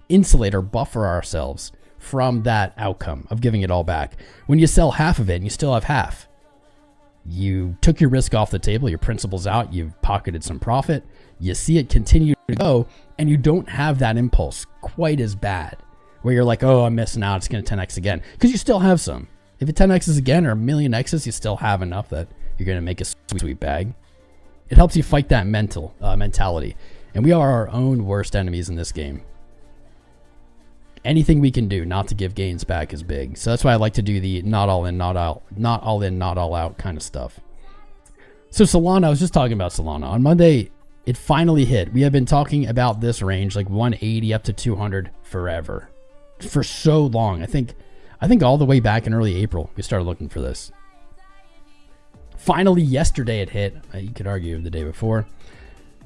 insulate or buffer ourselves from that outcome of giving it all back. When you sell half of it and you still have half, you took your risk off the table, your principal's out, you've pocketed some profit, you see it continue to go, and you don't have that impulse quite as bad where you're like, oh, I'm missing out, it's going to 10x again, because you still have some. If it 10x's again or a million x's, you still have enough that you're going to make a sweet, sweet bag. It helps you fight that mentality. And we are our own worst enemies in this game. Anything we can do not to give gains back is big. So that's why I like to do the not all in, not all in, not all out kind of stuff. So Solana, I was just talking about Solana. On Monday, it finally hit. We have been talking about this range, like 180 up to 200 forever. For so long. I think all the way back in early April, we started looking for this. Finally, yesterday it hit. You could argue the day before.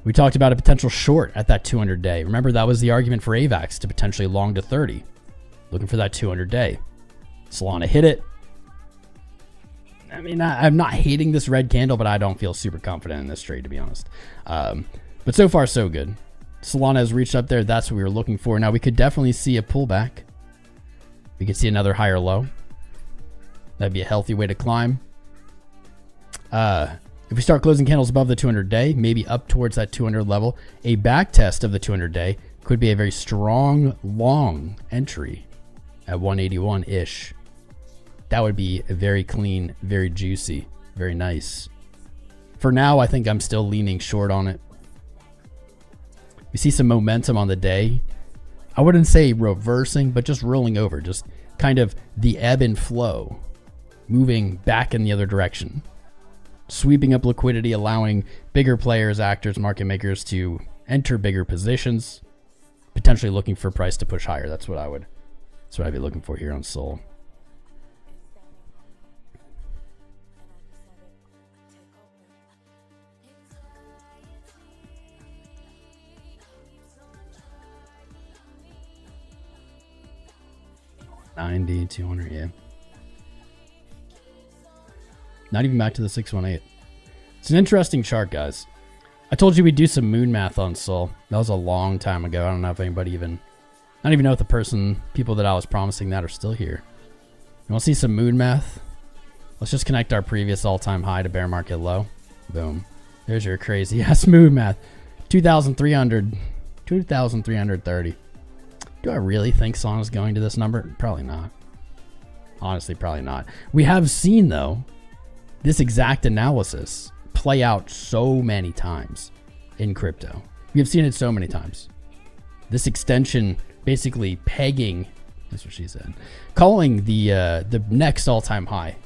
We talked about a potential short at that 200 day. Remember, that was the argument for AVAX to potentially long to 30. Looking for that 200 day. Solana hit it. I mean, I'm not hating this red candle, but I don't feel super confident in this trade, to be honest. But so far, so good. Solana has reached up there. That's what we were looking for. Now, we could definitely see a pullback. We could see another higher low. That'd be a healthy way to climb. If we start closing candles above the 200 day, maybe up towards that 200 level, a back test of the 200 day could be a very strong long entry at 181-ish. That would be a very clean, very juicy, very nice. For now, I think I'm still leaning short on it. We see some momentum on the day. I wouldn't say reversing, but just rolling over, just kind of the ebb and flow, moving back in the other direction. Sweeping up liquidity, allowing bigger players, actors, market makers to enter bigger positions, potentially looking for price to push higher. That's what I'd be looking for here on Sol. $90, $200, yeah. Not even back to the 618. It's an interesting chart, guys. I told you we'd do some moon math on Sol. That was a long time ago. I don't know if anybody I don't even know if the people that I was promising that are still here. You want to see some moon math? Let's just connect our previous all-time high to bear market low. Boom. There's your crazy ass smooth math. 2,330. Do I really think Solana's going to this number? Probably not. Honestly, probably not. We have seen, though, this exact analysis play out so many times in crypto. We have seen it so many times. This extension basically pegging, that's what she said, calling the next all-time high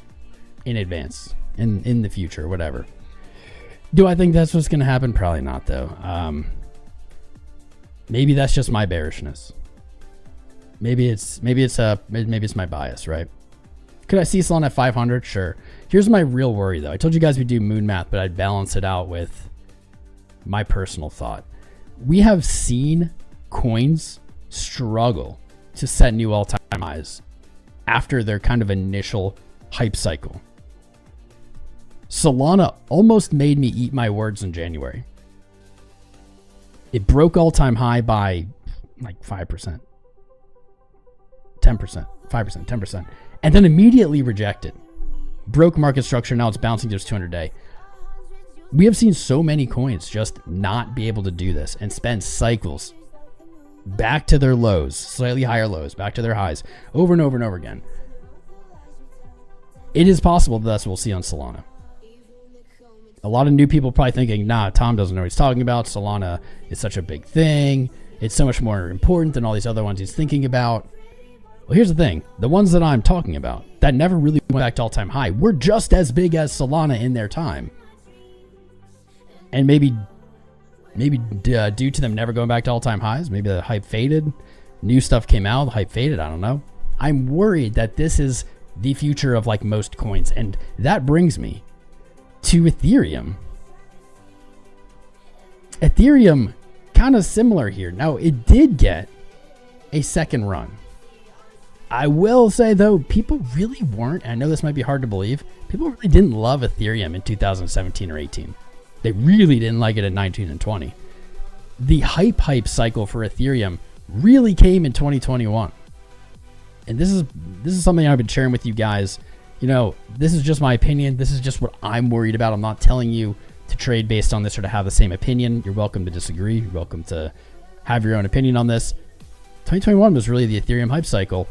in advance, in the future, whatever. Do I think that's what's going to happen? Probably not, though. Maybe that's just my bearishness. Maybe it's my bias, right? Could I see Solana at 500? Sure. Here's my real worry, though. I told you guys we'd do moon math, but I'd balance it out with my personal thought. We have seen coins struggle to set new all-time highs after their kind of initial hype cycle. Solana almost made me eat my words in January. It broke all-time high by like 5%. 10%, 5%, 10%, and then immediately rejected. Broke market structure, now it's bouncing to its 200-day. We have seen so many coins just not be able to do this and spend cycles back to their lows, slightly higher lows, back to their highs, over and over and over again. It is possible that that's what we'll see on Solana. A lot of new people probably thinking, nah, Tom doesn't know what he's talking about. Solana is such a big thing. It's so much more important than all these other ones he's thinking about. Well, here's the thing. The ones that I'm talking about that never really went back to all-time high were just as big as Solana in their time. And maybe due to them never going back to all-time highs, maybe the hype faded. New stuff came out, the hype faded, I don't know. I'm worried that this is the future of like most coins. And that brings me to Ethereum. Ethereum, kind of similar here. Now, it did get a second run. I will say, though, people really weren't, and I know this might be hard to believe, people really didn't love Ethereum in 2017 or 18. They really didn't like it in 19 and 20. The hype cycle for Ethereum really came in 2021. And this is something I've been sharing with you guys. You know, this is just my opinion. This is just what I'm worried about. I'm not telling you to trade based on this or to have the same opinion. You're welcome to disagree. You're welcome to have your own opinion on this. 2021 was really the Ethereum hype cycle.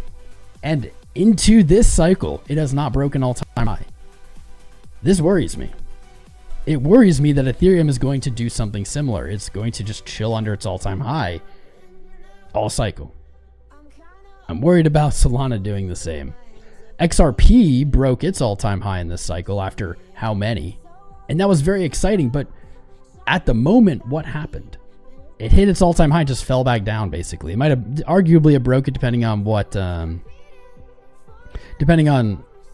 And into this cycle, it has not broken all-time high. This worries me. It worries me that Ethereum is going to do something similar. It's going to just chill under its all-time high all cycle. I'm worried about Solana doing the same. XRP broke its all-time high in this cycle after how many? And that was very exciting, but at the moment, what happened? It hit its all-time high, just fell back down, basically. It might have arguably broke it depending on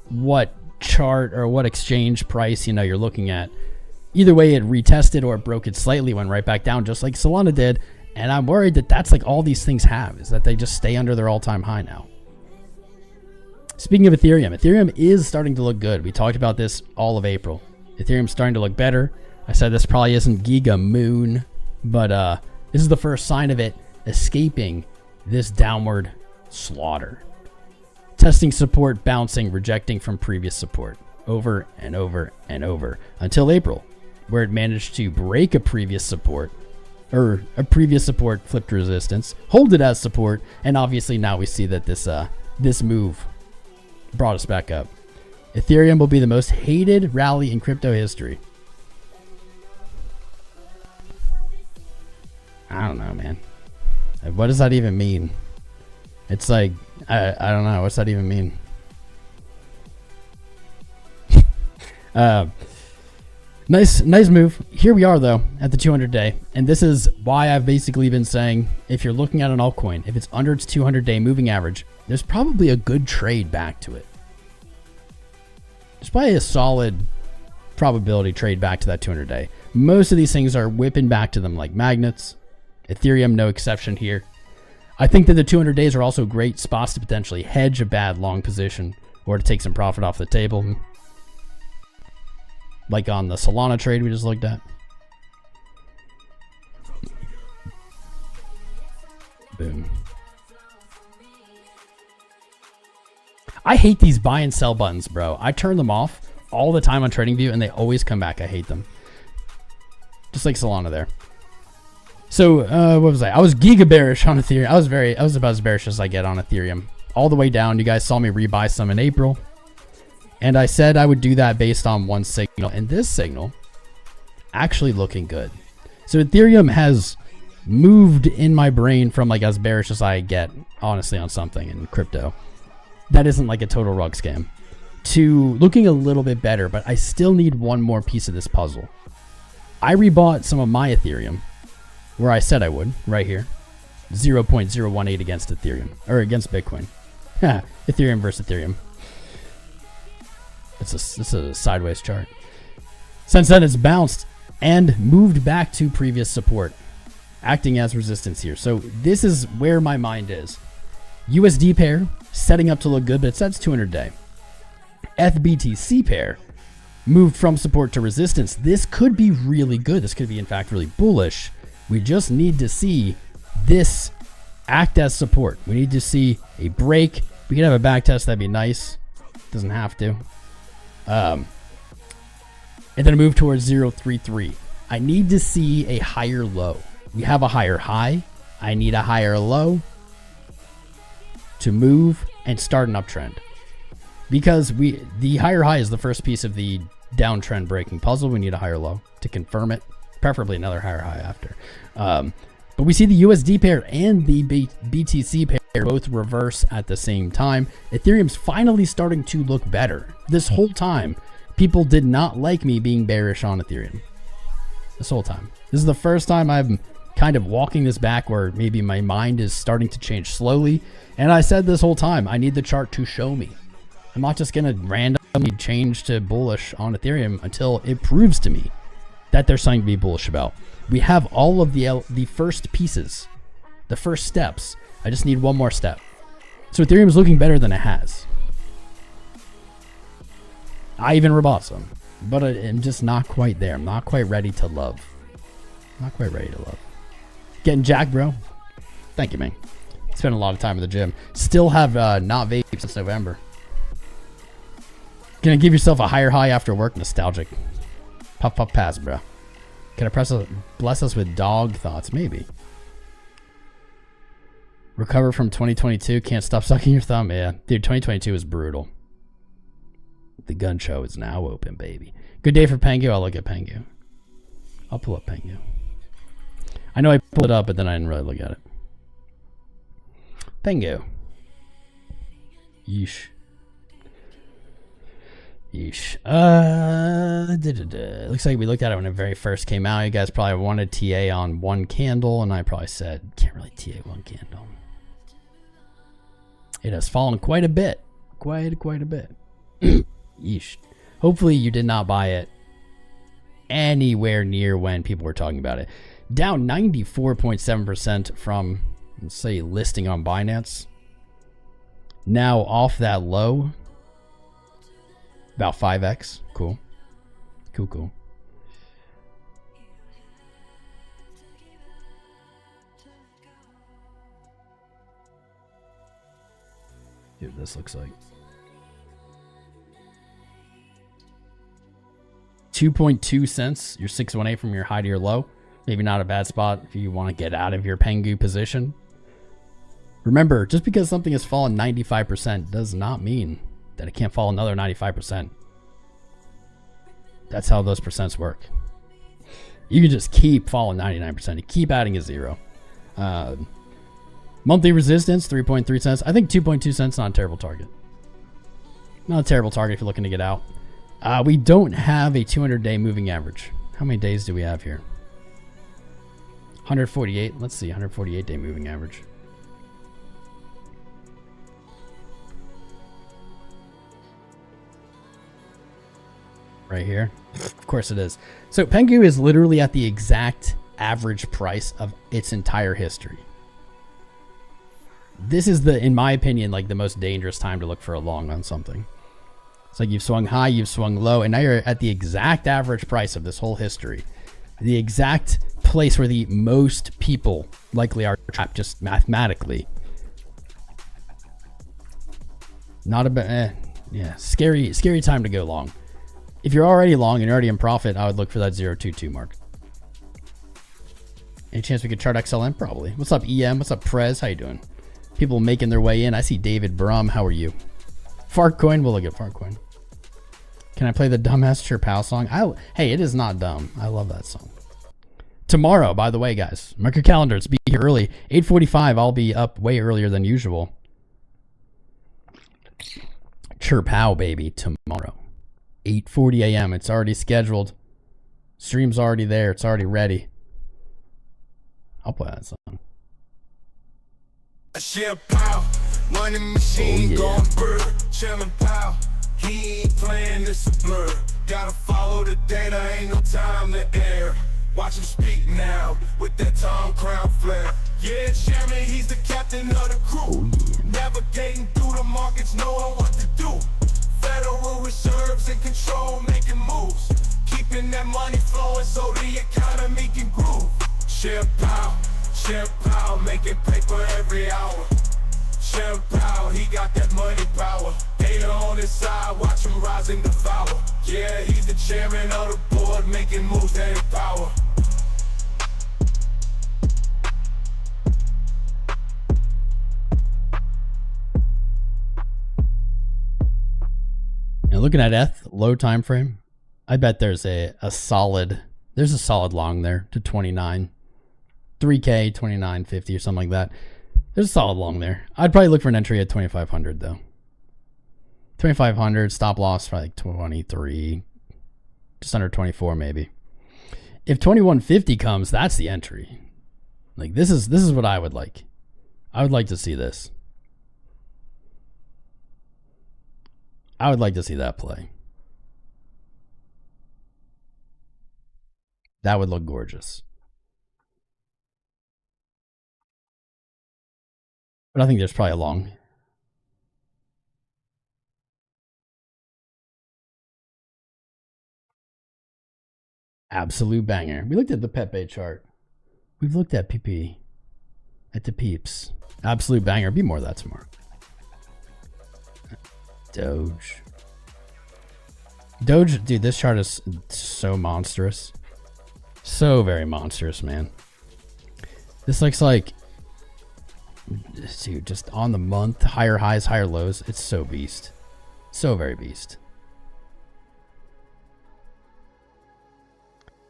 what chart or what exchange price you're looking at. Either way, it retested or it broke it slightly, went right back down, just like Solana did. And I'm worried that that's like all these things have, is that they just stay under their all-time high now. Speaking of Ethereum, Ethereum is starting to look good. We talked about this all of April. Ethereum's starting to look better. I said this probably isn't Giga Moon, but this is the first sign of it escaping this downward slaughter. Testing support, bouncing, rejecting from previous support over and over and over until April, where it managed to break a previous support, or a previous support flipped resistance, hold it as support, and obviously now we see that this move brought us back up. Ethereum will be the most hated rally in crypto history. I don't know, man. What does that even mean? It's like, I don't know. What's that even mean? Nice move. Here we are, though, at the 200-day. And this is why I've basically been saying, if you're looking at an altcoin, if it's under its 200-day moving average, there's probably a good trade back to it. There's probably a solid probability trade back to that 200-day. Most of these things are whipping back to them like magnets. Ethereum, no exception here. I think that the 200 days are also great spots to potentially hedge a bad long position or to take some profit off the table. Like on the Solana trade we just looked at. Boom. I hate these buy and sell buttons, bro. I turn them off all the time on TradingView and they always come back. I hate them. just like Solana there. So what was I? I was giga bearish on Ethereum. I was about as bearish as I get on Ethereum. All the way down. You guys saw me rebuy some in April. And I said I would do that based on one signal. And this signal actually looking good. So Ethereum has moved in my brain from like as bearish as I get, honestly, on something in crypto. That isn't like a total rug scam. To looking a little bit better, but I still need one more piece of this puzzle. I rebought some of my Ethereum where I said I would, right here. 0.018 against Ethereum, or against Bitcoin. Ethereum versus Ethereum. It's a sideways chart. Since then, it's bounced and moved back to previous support, acting as resistance here. So this is where my mind is. USD pair setting up to look good, but it sets 200-day. FBTC pair moved from support to resistance. This could be really good. This could be, in fact, really bullish. We just need to see this act as support. We need to see a break. We could have a back test. That'd be nice. Doesn't have to. And then move towards 0.33. I need to see a higher low. We have a higher high. I need a higher low to move and start an uptrend. Because the higher high is the first piece of the downtrend breaking puzzle. We need a higher low to confirm it. Preferably another higher high after. But we see the USD pair and the BTC pair both reverse at the same time. Ethereum's finally starting to look better. This whole time, people did not like me being bearish on Ethereum. This whole time. This is the first time I'm kind of walking this back where maybe my mind is starting to change slowly. And I said this whole time, I need the chart to show me. I'm not just going to randomly change to bullish on Ethereum until it proves to me that there's something to be bullish about. We have all of the first pieces, the first steps. I just need one more step. So Ethereum is looking better than it has. I even rebought some, but I'm just not quite there. I'm not quite ready to love. Not quite ready to love. Getting jacked, bro. Thank you, man. Spent a lot of time at the gym. Still have not vaped since November. Gonna give yourself a higher high after work. Nostalgic. Puff puff pass, bro. Can I bless us with dog thoughts? Maybe. Recover from 2022. Can't stop sucking your thumb. Yeah, dude, 2022 is brutal. The gun show is now open, baby. Good day for Pengu. I'll look at Pengu. I'll pull up Pengu. I know I pulled it up, but then I didn't really look at it. Pengu. Yeesh. Yeesh. Looks like we looked at it when it very first came out. You guys probably wanted TA on one candle, and I probably said, can't really TA one candle. It has fallen quite a bit. Quite a bit. Yeesh. Hopefully you did not buy it anywhere near when people were talking about it. Down 94.7% from, let's say, listing on Binance. Now off that low. About 5x. Cool. Cool. See what this looks like. 2.2 cents. You're 618 from your high to your low. Maybe not a bad spot if you want to get out of your Pengu position. Remember, just because something has fallen 95% does not mean that it can't fall another 95%. That's how those percents work. You can just keep falling 99%. You keep adding a zero. Monthly resistance, 3.3 cents. I think 2.2 cents not a terrible target. Not a terrible target if you're looking to get out. We don't have a 200-day moving average. How many days do we have here? 148. Let's see, 148-day moving average. Right here. Of course it is. So Pengu is literally at the exact average price of its entire history. This is in my opinion, like the most dangerous time to look for a long on something. It's like you've swung high, you've swung low, and now you're at the exact average price of this whole history. The exact place where the most people likely are trapped just mathematically. Not a bad, yeah, scary time to go long. If you're already long and you're already in profit, I would look for that 0.22 mark. Any chance we could chart XLM? Probably. What's up, EM? What's up, Prez? How you doing? People making their way in. I see David Brum. How are you? Fartcoin. We'll look at Fartcoin. Can I play the dumbass CherPow song? Hey, it is not dumb. I love that song. Tomorrow, by the way, guys, mark your calendars. Be here early. 8:45. I'll be up way earlier than usual. CherPow, baby, tomorrow. 8:40 a.m. It's already scheduled. Stream's already there. It's already ready. I'll play that song. CherPow, money machine going bird. Chillin, pow. He ain't playing this a blur. Gotta follow the data, ain't no time to air. Watch him speak now with that Tom Crown flair. Yeah, chairman, he's the captain of the crew. Navigating through the markets, knowing what to do. Federal reserves in control, making moves. Keeping that money flowing so the economy can groove. CherPow, making paper every hour. CherPow, he got that money power. Data on his side, watch him rise and devour. Yeah, he's the chairman of the board, making moves that empower. Now looking at ETH, low time frame, I bet there's a solid long there to 29. 3K, 29.50 or something like that. There's a solid long there. I'd probably look for an entry at 2,500 though. 2,500, stop loss probably like 23, just under 24 maybe. If 2150 comes, that's the entry. Like this is what I would like. I would like to see this. I would like to see that play. That would look gorgeous. But I think there's probably a long. Absolute banger. We looked at the PEPE chart. We've looked at PP. At the peeps. Absolute banger. Be more of that tomorrow. Doge. Doge, dude, this chart is so monstrous. So very monstrous, man. This looks like, dude, just on the month, higher highs, higher lows. It's so beast. So very beast.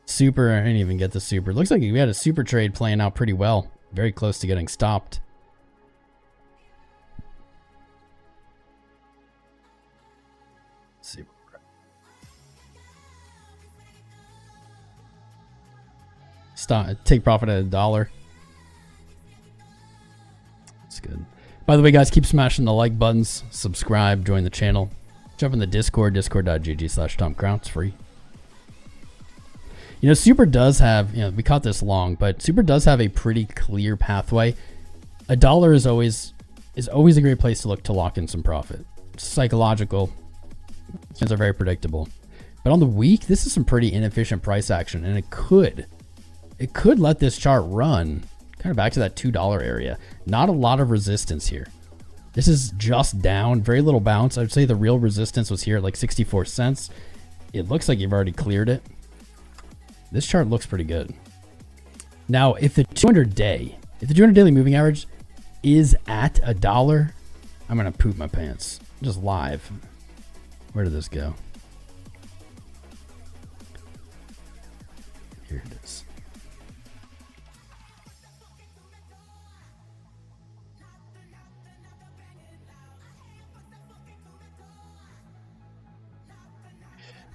Super, I didn't even get the super. Looks like we had a super trade playing out pretty well. Very close to getting stopped. Super. Stop, take profit at $1. That's good. By the way, guys, keep smashing the like buttons, subscribe, join the channel. Jump in the Discord, discord.gg/TomCrown. It's free. You know, Super does have, you know, we caught this long, but Super does have a pretty clear pathway. $1 is always a great place to look to lock in some profit. It's psychological. Things are very predictable. But on the week, this is some pretty inefficient price action, and it could let this chart run kind of back to that $2 area. Not a lot of resistance here. This is just down, very little bounce. I'd say the real resistance was here at like 64 cents. It looks like you've already cleared it. This chart looks pretty good. Now, if the 200 daily moving average is at $1, I'm gonna poop my pants. Just live. Where did this go? Here it is.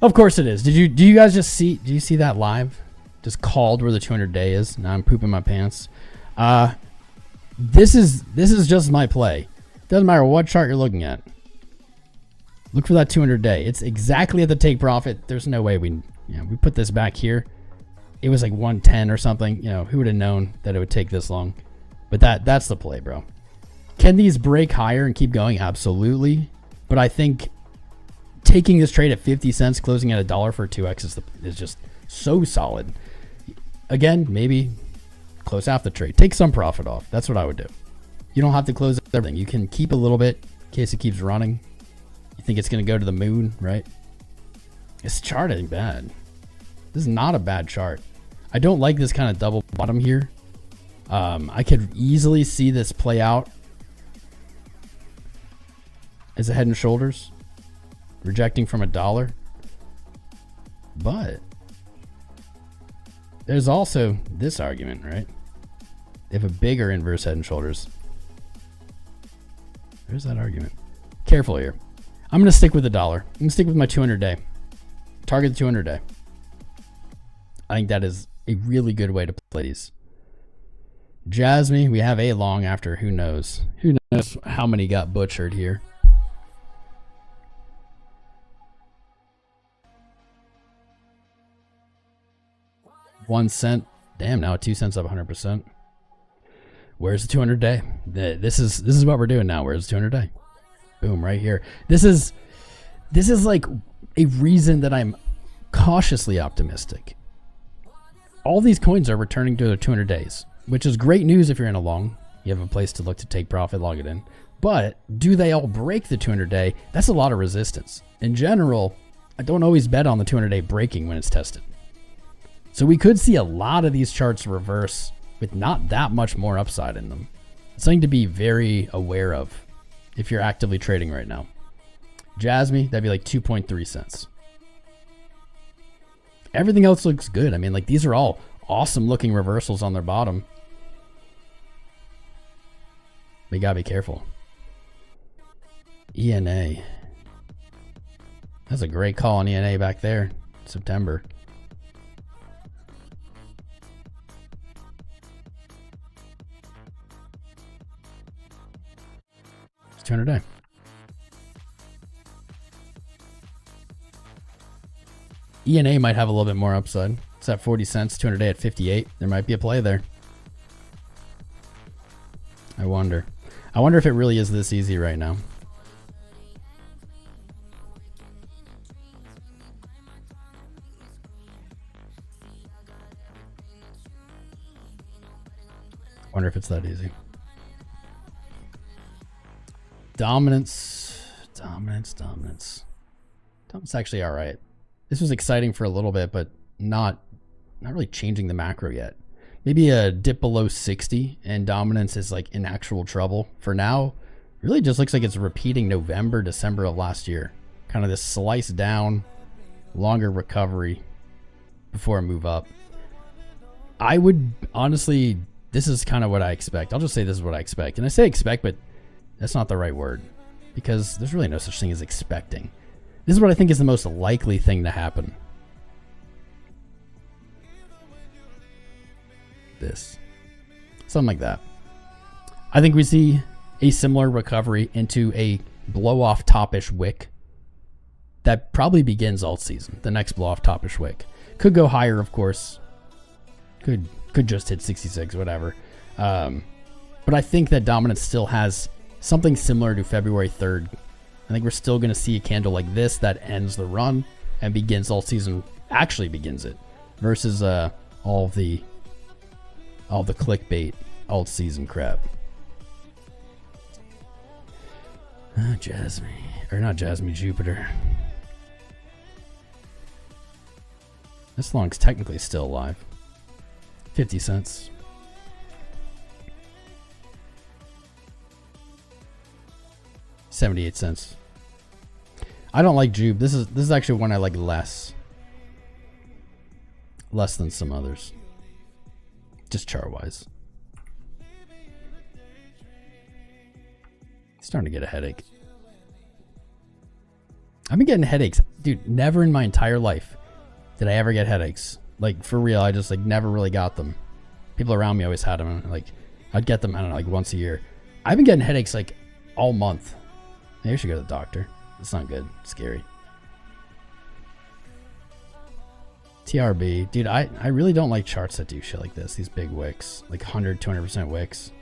Of course it is. Do you guys just see, do you see that live? Just called where the 200 day is. Now I'm pooping my pants. This is just my play. Doesn't matter what chart you're looking at. Look for that 200 day. It's exactly at the take profit. There's no way we put this back here. It was like 110 or something. You know, who would have known that it would take this long? But that's the play, bro. Can these break higher and keep going? Absolutely. But I think taking this trade at 50 cents, closing at $1 for 2x is just so solid. Again, maybe close half the trade. Take some profit off. That's what I would do. You don't have to close everything. You can keep a little bit in case it keeps running. You think it's going to go to the moon, right? This chart ain't bad. This is not a bad chart. I don't like this kind of double bottom here. I could easily see this play out as a head and shoulders, rejecting from $1. But there's also this argument, right? They have a bigger inverse head and shoulders. There's that argument. Careful here. I'm going to stick with $1. I'm going to stick with my 200-day. Target the 200-day. I think that is a really good way to play these. JASMY, we have a long after. Who knows? Who knows how many got butchered here? $0.01. Damn, now 2 cents up 100%. Where's the 200-day? This is what we're doing now. Where's the 200-day? Boom, right here. This is like a reason that I'm cautiously optimistic. All these coins are returning to their 200 days, which is great news if you're in a long. You have a place to look to take profit, log it in. But do they all break the 200-day? That's a lot of resistance. In general, I don't always bet on the 200-day breaking when it's tested. So we could see a lot of these charts reverse with not that much more upside in them. It's something to be very aware of if you're actively trading right now. JASMY, that'd be like 2.3 cents. Everything else looks good. I mean, like, these are all awesome looking reversals on their bottom. We gotta be careful. ENA. That's a great call on ENA back there. September. It's 200-day. ENA might have a little bit more upside. It's at 40 cents, 200-day at 58. There might be a play there. I wonder if it really is this easy right now. I wonder if it's that easy. Dominance. Dominance actually all right. This was exciting for a little bit, but not really changing the macro yet. Maybe a dip below 60 and dominance is like in actual trouble. For now, really just looks like it's repeating November, December of last year. Kind of this slice down, longer recovery before a move up. I would honestly, this is kind of what I expect. I'll just say this is what I expect. And I say expect, but that's not the right word because there's really no such thing as expecting. This is what I think is the most likely thing to happen. This. Something like that. I think we see a similar recovery into a blow-off top-ish wick that probably begins alt season. The next blow-off top-ish wick. Could go higher, of course. Could just hit 66, whatever. But I think that dominance still has something similar to February 3rd. I think we're still going to see a candle like this that ends the run and begins alt season, actually begins it, versus all the clickbait alt season crap. JASMY, or not JASMY, Jupiter. This long's technically still alive. 50 cents. $0.78. I don't like Jupe. This is actually one I like less than some others. Just chart wise. Starting to get a headache. I've been getting headaches, dude. Never in my entire life did I ever get headaches. Like, for real, I just like never really got them. People around me always had them. And, like, I'd get them, I don't know, like once a year. I've been getting headaches like all month. Maybe I should go to the doctor. It's not good. It's scary. TRB. Dude, I really don't like charts that do shit like this. These big wicks. Like 100, 200% wicks.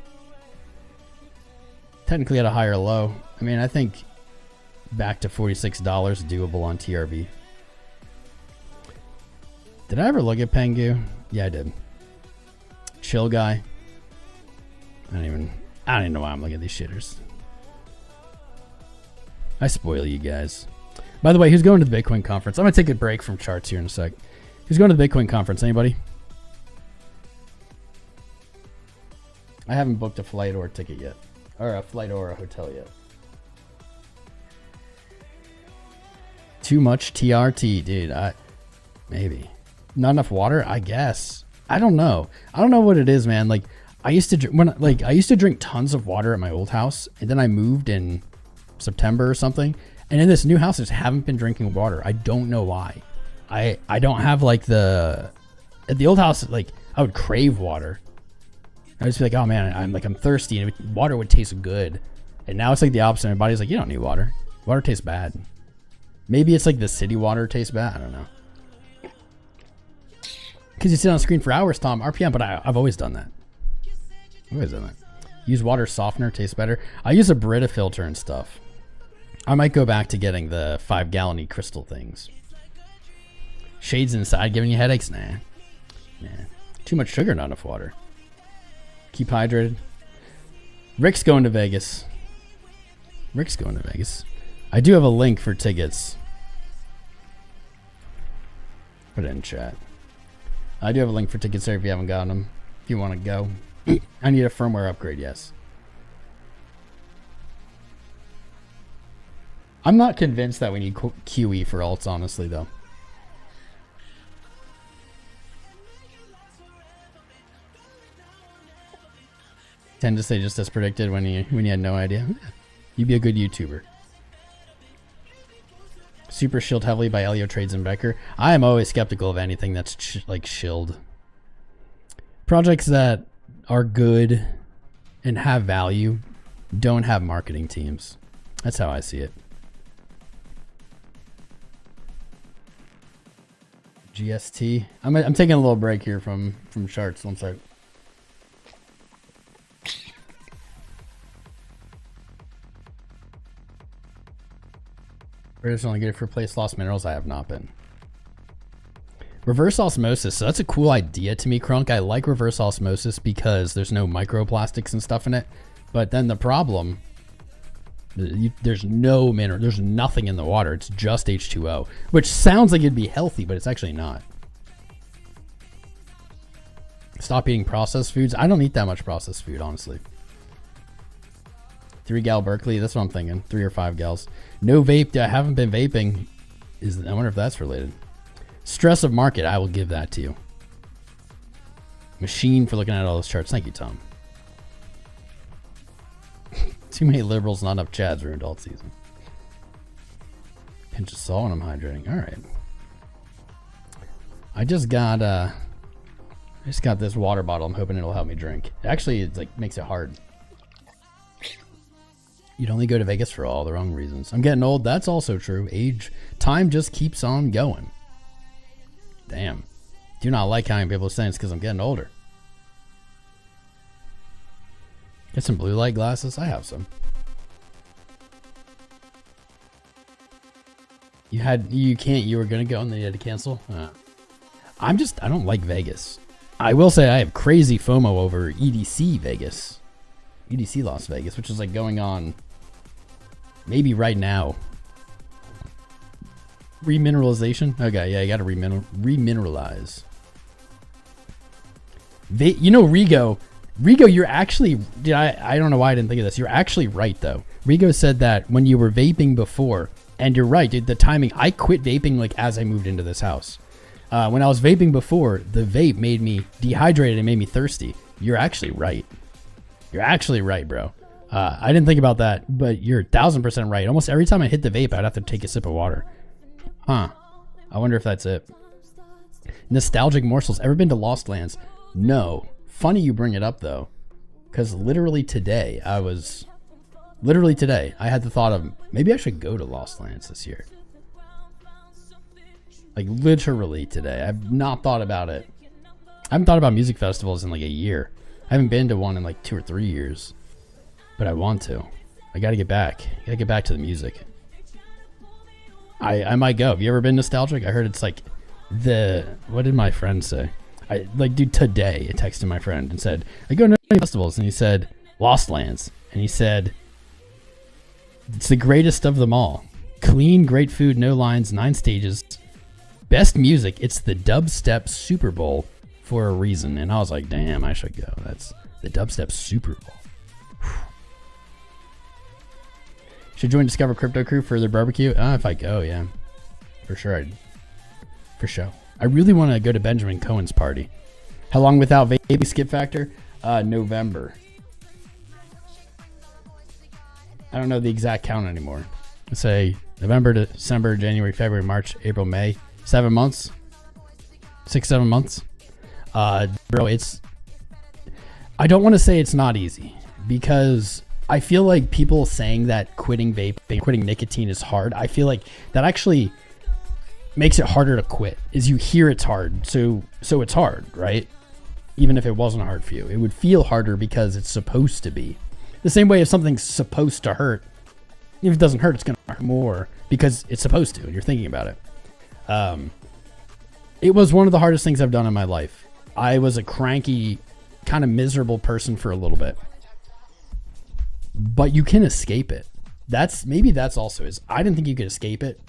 Technically at a higher low. I mean, I think back to $46 doable on TRB. Did I ever look at 𝐒𝐿𝐴? Yeah, I did. Chill guy. I don't even know why I'm looking at these shitters. I spoil you guys. By the way, who's going to the Bitcoin conference? I'm going to take a break from charts here in a sec. Who's going to the Bitcoin conference? Anybody? I haven't booked a flight or a ticket yet. Or a flight or a hotel yet. Too much TRT, dude. Maybe. Not enough water, I guess. I don't know. I don't know what it is, man. Like I used to drink tons of water at my old house, and then I moved in September or something. And in this new house, I just haven't been drinking water. I don't know why. I don't have like at the old house, like I would crave water. I would just be like, oh man, I'm thirsty, and water would taste good. And now it's like the opposite. My body's like, you don't need water. Water tastes bad. Maybe it's like the city water tastes bad. I don't know. Because you sit on the screen for hours, Tom. RPM, but I've always done that. I've always done that. Use water softener, tastes better. I use a Brita filter and stuff. I might go back to getting the 5-gallon-y crystal things. Shades inside giving you headaches? Nah. Too much sugar, not enough water. Keep hydrated. Rick's going to Vegas. I do have a link for tickets. Put it in chat. I do have a link for tickets there if you haven't gotten them. If you want to go. I need a firmware upgrade, yes. I'm not convinced that we need QE for alts, honestly, though. Tend to say just as predicted when you had no idea. You'd be a good YouTuber. Super shilled heavily by Elio Trades and Becker. I am always skeptical of anything that's like shilled. Projects that are good and have value don't have marketing teams. That's how I see it. GST. I'm taking a little break here from charts. One sec. British only good for replace lost minerals. I have not been. Reverse osmosis. So that's a cool idea to me, Crunk. I like reverse osmosis because there's no microplastics and stuff in it. But then the problem, there's no mineral. There's nothing in the water. It's just H2O, which sounds like it'd be healthy, but it's actually not. Stop eating processed foods. I don't eat that much processed food, honestly. 3 gal Berkeley. That's what I'm thinking. 3 or 5 gals. No vape. I haven't been vaping. I wonder if that's related. Stress of market. I will give that to you. Machine for looking at all those charts. Thank you, Tom. Too many liberals, not enough Chads ruined alt season. Pinch of salt when I'm hydrating. All right. I just got this water bottle. I'm hoping it'll help me drink. Actually, it like makes it hard. You'd only go to Vegas for all the wrong reasons. I'm getting old. That's also true. Time just keeps on going. Damn. Do not like how people are saying it's because I'm getting older. Get some blue light glasses. I have some. You were gonna go and then you had to cancel. I don't like Vegas. I will say I have crazy FOMO over EDC Vegas. EDC Las Vegas, which is like going on maybe right now. Remineralization? Okay, yeah, you gotta remineralize. You know, Rigo, you're actually, I don't know why I didn't think of this. You're actually right, though. Rigo said that when you were vaping before, and you're right, dude, the timing, I quit vaping like as I moved into this house. When I was vaping before, the vape made me dehydrated and made me thirsty. You're actually right. You're actually right, bro. I didn't think about that, but you're 1000% right. Almost every time I hit the vape, I'd have to take a sip of water. Huh. I wonder if that's it. Nostalgic morsels. Ever been to Lost Lands? No. Funny you bring it up, though. Because literally today, I had the thought of, maybe I should go to Lost Lands this year. Like, literally today. I've not thought about it. I haven't thought about music festivals in like a year. I haven't been to one in like 2 or 3 years. But I want to. I gotta get back. I gotta get back to the music. I might go. Have you ever been nostalgic? I heard it's like what did my friend say? Dude, today I texted my friend and said, I go to festivals, and he said, Lost Lands. And he said, it's the greatest of them all. Clean, great food, no lines, 9 stages. Best music. It's the dubstep Super Bowl for a reason. And I was like, damn, I should go. The dubstep's super cool. Should join Discover Crypto Crew for their barbecue. If I go, yeah, for sure. For sure. I really want to go to Benjamin Cohen's party. How long without vaping? Skip factor? November. I don't know the exact count anymore. Let's say November, December, January, February, March, April, May. 7 months. 6-7 months. Bro, I don't want to say it's not easy, because I feel like people saying that quitting vaping, quitting nicotine is hard. I feel like that actually makes it harder to quit. Is you hear it's hard, so it's hard, right? Even if it wasn't hard for you, it would feel harder because it's supposed to be. The same way if something's supposed to hurt, if it doesn't hurt, it's going to hurt more because it's supposed to, and you're thinking about it. It was one of the hardest things I've done in my life. I was a cranky, kind of miserable person for a little bit. But you can escape it. Maybe that's also is. I didn't think you could escape it.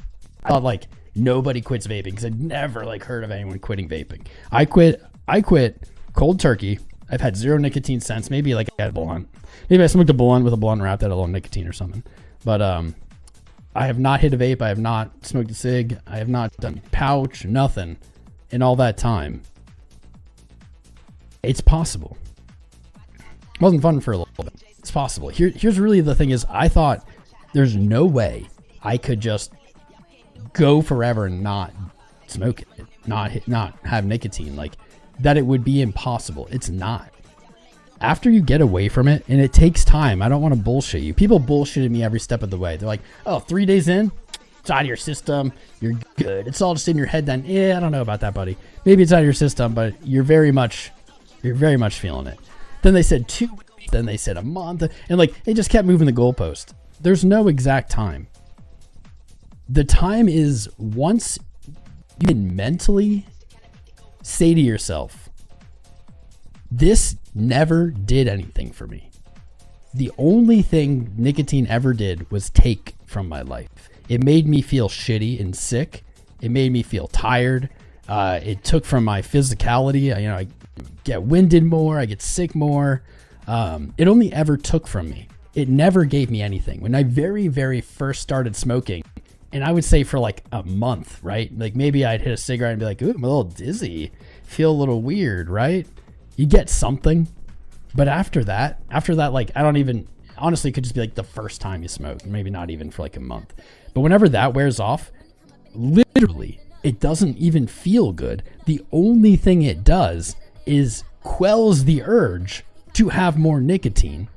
I thought like nobody quits vaping because I'd never like heard of anyone quitting vaping. I quit cold turkey. I've had zero nicotine since. Maybe like I had a blunt. Maybe I smoked a blunt with a blunt wrap that had a little nicotine or something. But I have not hit a vape. I have not smoked a cig. I have not done pouch, nothing in all that time. It's possible. It wasn't fun for a little bit. It's possible. Here's really the thing is, I thought there's no way I could just go forever and not smoke it, not have nicotine, like that. It would be impossible. It's not. After you get away from it, and it takes time. I don't want to bullshit you. People bullshitted me every step of the way. They're like, oh, 3 days in, it's out of your system. You're good. It's all just in your head then. Yeah, I don't know about that, buddy. Maybe it's out of your system, but you're very much feeling it. Then they said 2 weeks. Then they said a month. And like, they just kept moving the goalpost. There's no exact time. The time is once you can mentally say to yourself, this never did anything for me. The only thing nicotine ever did was take from my life. It made me feel shitty and sick. It made me feel tired. It took from my physicality. I get winded more. I get sick more. It only ever took from me. It never gave me anything. When I very, very first started smoking, and I would say for like a month, right? Like maybe I'd hit a cigarette and be like, ooh, I'm a little dizzy. Feel a little weird, right? You get something. But after that, like, I don't even, honestly, it could just be like the first time you smoke, maybe not even for like a month. But whenever that wears off, literally, it doesn't even feel good. The only thing it does is quells the urge to have more nicotine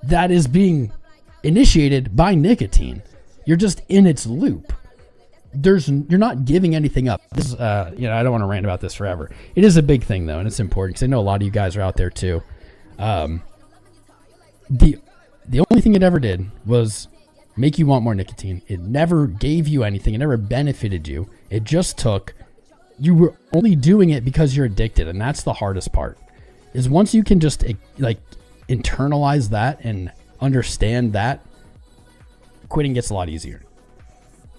that is being initiated by nicotine. You're just in its loop. You're not giving anything up. This is, I don't want to rant about this forever. It is a big thing though, and it's important because I know a lot of you guys are out there too. The only thing it ever did was make you want more nicotine. It never gave you anything. It never benefited you. It just took. You were only doing it because you're addicted, and that's the hardest part. Is once you can just like internalize that and understand that, quitting gets a lot easier.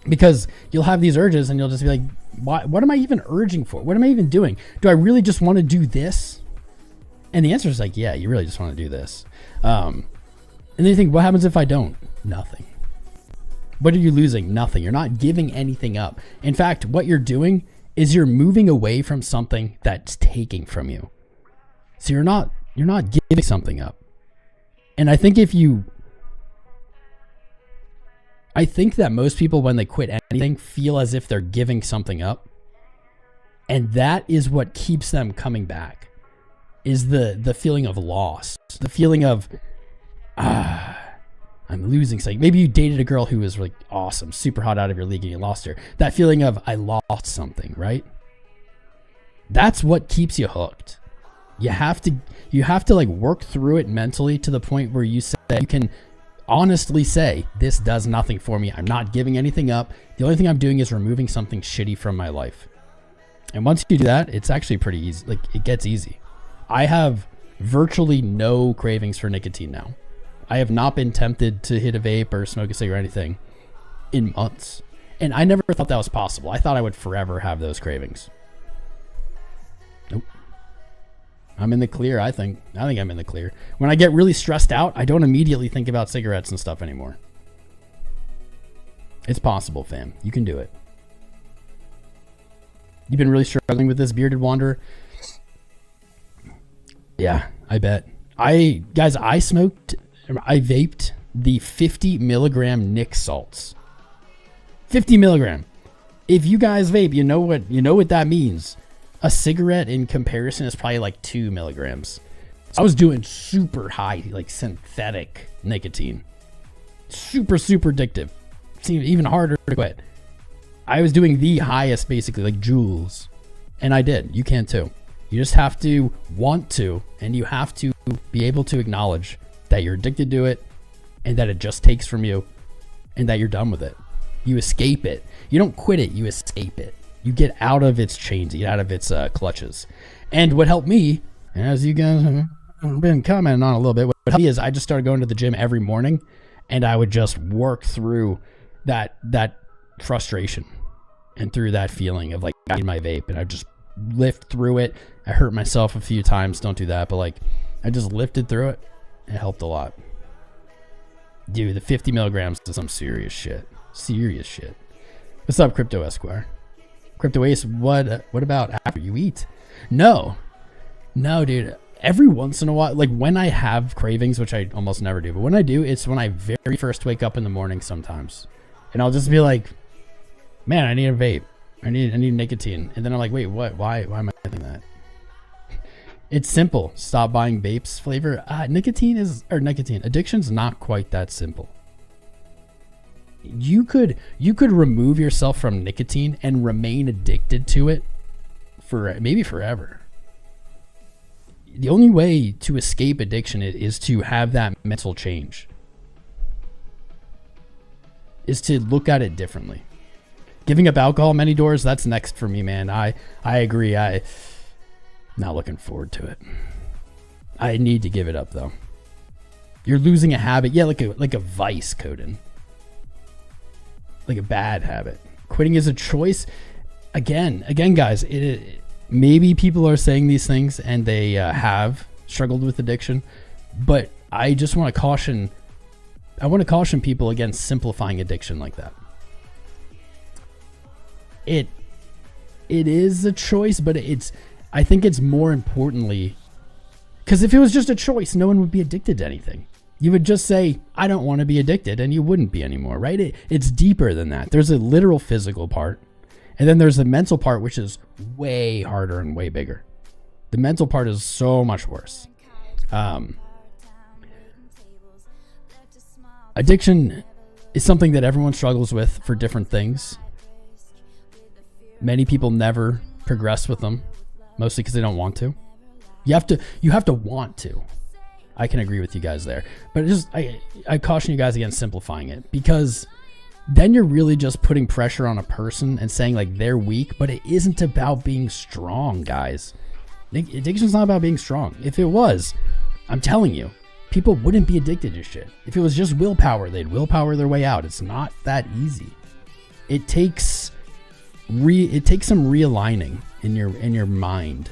Because you'll have these urges and you'll just be like, what am I even urging for? What am I even doing? Do I really just want to do this? And the answer is like, yeah, you really just want to do this. And then you think, what happens if I don't? Nothing. What are you losing? Nothing. You're not giving anything up. In fact, what you're doing is you're moving away from something that's taking from you. So you're not giving something up. And I think that most people, when they quit anything, feel as if they're giving something up. And that is what keeps them coming back, is the feeling of loss. The feeling of, I'm losing something. Maybe you dated a girl who was like awesome, super hot, out of your league, and you lost her. That feeling of, I lost something, right? That's what keeps you hooked. You have to like work through it mentally to the point where you can honestly say, this does nothing for me. I'm not giving anything up. The only thing I'm doing is removing something shitty from my life. And once you do that, it's actually pretty easy. Like, it gets easy. I have virtually no cravings for nicotine now. I have not been tempted to hit a vape or smoke a cigarette or anything in months. And I never thought that was possible. I thought I would forever have those cravings. Nope. I'm in the clear, I think. I think I'm in the clear. When I get really stressed out, I don't immediately think about cigarettes and stuff anymore. It's possible, fam. You can do it. You've been really struggling with this, Bearded Wanderer? Yeah, I bet. I vaped the 50 milligram Nic salts. 50 milligram. If you guys vape, you know what that means. A cigarette in comparison is probably like 2 milligrams. So I was doing super high, like synthetic nicotine. Super, super addictive. Seemed even harder to quit. I was doing the highest, basically, like joules. And I did. You can too. You just have to want to, and you have to be able to acknowledge that you're addicted to it, and that it just takes from you, and that you're done with it. You escape it. You don't quit it, you escape it. You get out of its chains, you get out of its clutches. And what helped me, as you guys have been commenting on a little bit, what helped me is I just started going to the gym every morning, and I would just work through that frustration and through that feeling of like I need my vape, and I just lift through it. I hurt myself a few times, don't do that, but like I just lifted through it. It helped a lot. Dude, the 50 milligrams is some serious shit. Serious shit. What's up, Crypto Esquire? Crypto Ace, what about after you eat? No, dude. Every once in a while, like when I have cravings, which I almost never do, but when I do, it's when I very first wake up in the morning sometimes. And I'll just be like, man, I need a vape. I need nicotine. And then I'm like, wait, what? Why am I doing that? It's simple. Stop buying vapes flavor. Addiction's not quite that simple. You could remove yourself from nicotine and remain addicted to it for maybe forever. The only way to escape addiction is to have that mental change. Is to look at it differently. Giving up alcohol many doors, that's next for me, man. I agree. Not looking forward to it. I need to give it up though. You're losing a habit. Yeah, like a vice, Coden. Like a bad habit. Quitting is a choice. Again, guys, maybe people are saying these things and they have struggled with addiction, but I just want to caution. I want to caution people against simplifying addiction like that. It is a choice, but I think it's more importantly, because if it was just a choice, no one would be addicted to anything. You would just say, I don't want to be addicted, and you wouldn't be anymore, right? It's deeper than that. There's a literal physical part, and then there's the mental part, which is way harder and way bigger. The mental part is so much worse. Addiction is something that everyone struggles with for different things. Many people never progress with them, mostly because they don't want to. You have to want to. I can agree with you guys there, but I caution you guys against simplifying it, because then you're really just putting pressure on a person and saying like they're weak, but it isn't about being strong, guys. Addiction's not about being strong. If it was, I'm telling you, people wouldn't be addicted to shit. If it was just willpower, they'd willpower their way out. It's not that easy. It takes some realigning in your mind.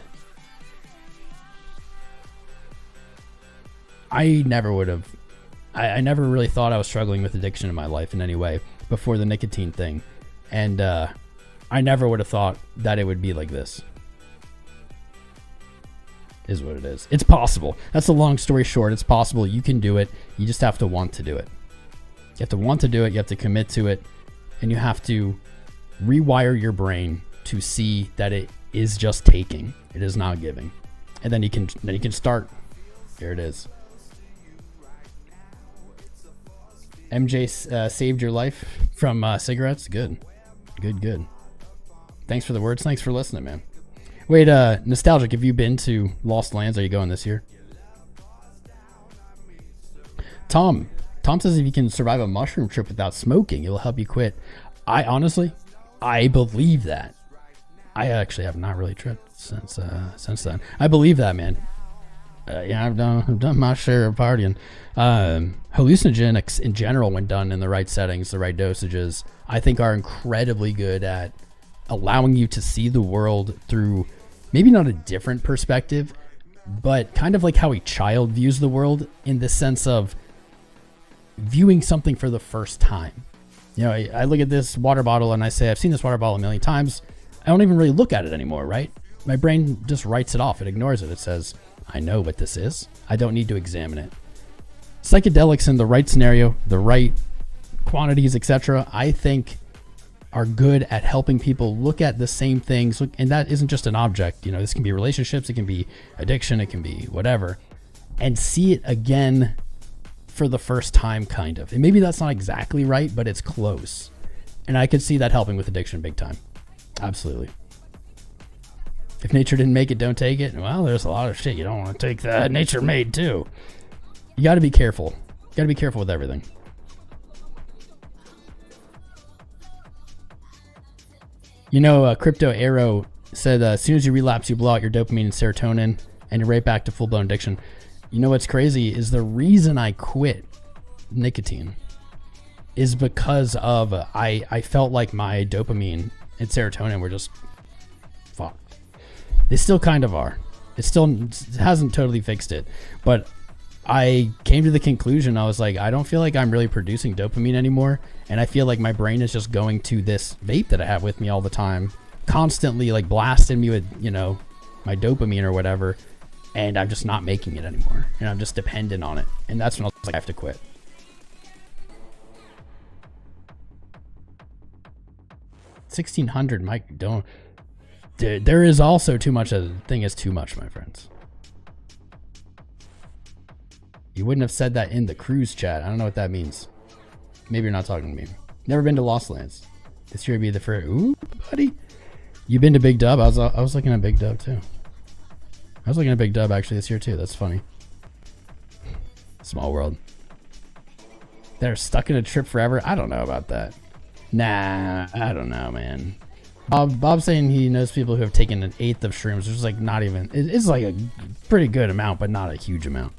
I never really thought I was struggling with addiction in my life in any way before the nicotine thing. And I never would have thought that it would be like this. Is what it is. It's possible. That's a long story short. It's possible. You can do it. You just have to want to do it. You have to want to do it. You have to commit to it. And you have to rewire your brain to see that it is just taking. It is not giving. And then you can start. Here it is. MJ saved your life from cigarettes. Good. Thanks for the words. Thanks for listening, man. Wait, Nostalgic, have you been to Lost Lands? Are you going this year? Tom says if you can survive a mushroom trip without smoking, it will help you quit. I believe that. I actually have not really tripped since then. I believe that, man. Yeah, I've done my share of partying. Hallucinogenics in general, when done in the right settings, the right dosages, I think are incredibly good at allowing you to see the world through maybe not a different perspective, but kind of like how a child views the world, in the sense of viewing something for the first time. You know, I look at this water bottle and I say, I've seen this water bottle a million times. I don't even really look at it anymore, right? My brain just writes it off. It ignores it. It says, I know what this is. I don't need to examine it. Psychedelics in the right scenario, the right quantities, etc., I think are good at helping people look at the same things. And that isn't just an object. You know, this can be relationships. It can be addiction. It can be whatever. And see it again for the first time, kind of. And maybe that's not exactly right, but it's close. And I could see that helping with addiction big time. Absolutely. If nature didn't make it, don't take it. Well, there's a lot of shit you don't want to take that nature made too. You got to be careful. You got to be careful with everything. You know, Crypto Arrow said, as soon as you relapse, you blow out your dopamine and serotonin, and you're right back to full-blown addiction. You know what's crazy is the reason I quit nicotine is because of I felt like my dopamine and serotonin were just fucked. They still kind of are. It hasn't totally fixed it, but I came to the conclusion, I was like, I don't feel like I'm really producing dopamine anymore, and I feel like my brain is just going to this vape that I have with me all the time, constantly like blasting me with, you know, my dopamine or whatever, and I'm just not making it anymore, and I'm just dependent on it. And that's when I was like, I have to quit. $1,600, Mike, don't. There is also too much. A thing is too much, my friends. You wouldn't have said that in the cruise chat. I don't know what that means. Maybe you're not talking to me. Never been to Lost Lands. This year would be the first. Ooh, buddy. You been to Big Dub? I was looking at Big Dub too. I was looking at Big Dub actually this year too. That's funny. Small world. They're stuck in a trip forever. I don't know about that. Nah, I don't know, man. Bob's saying he knows people who have taken 1/8 of shrooms, which is like not even. It's like a pretty good amount, but not a huge amount.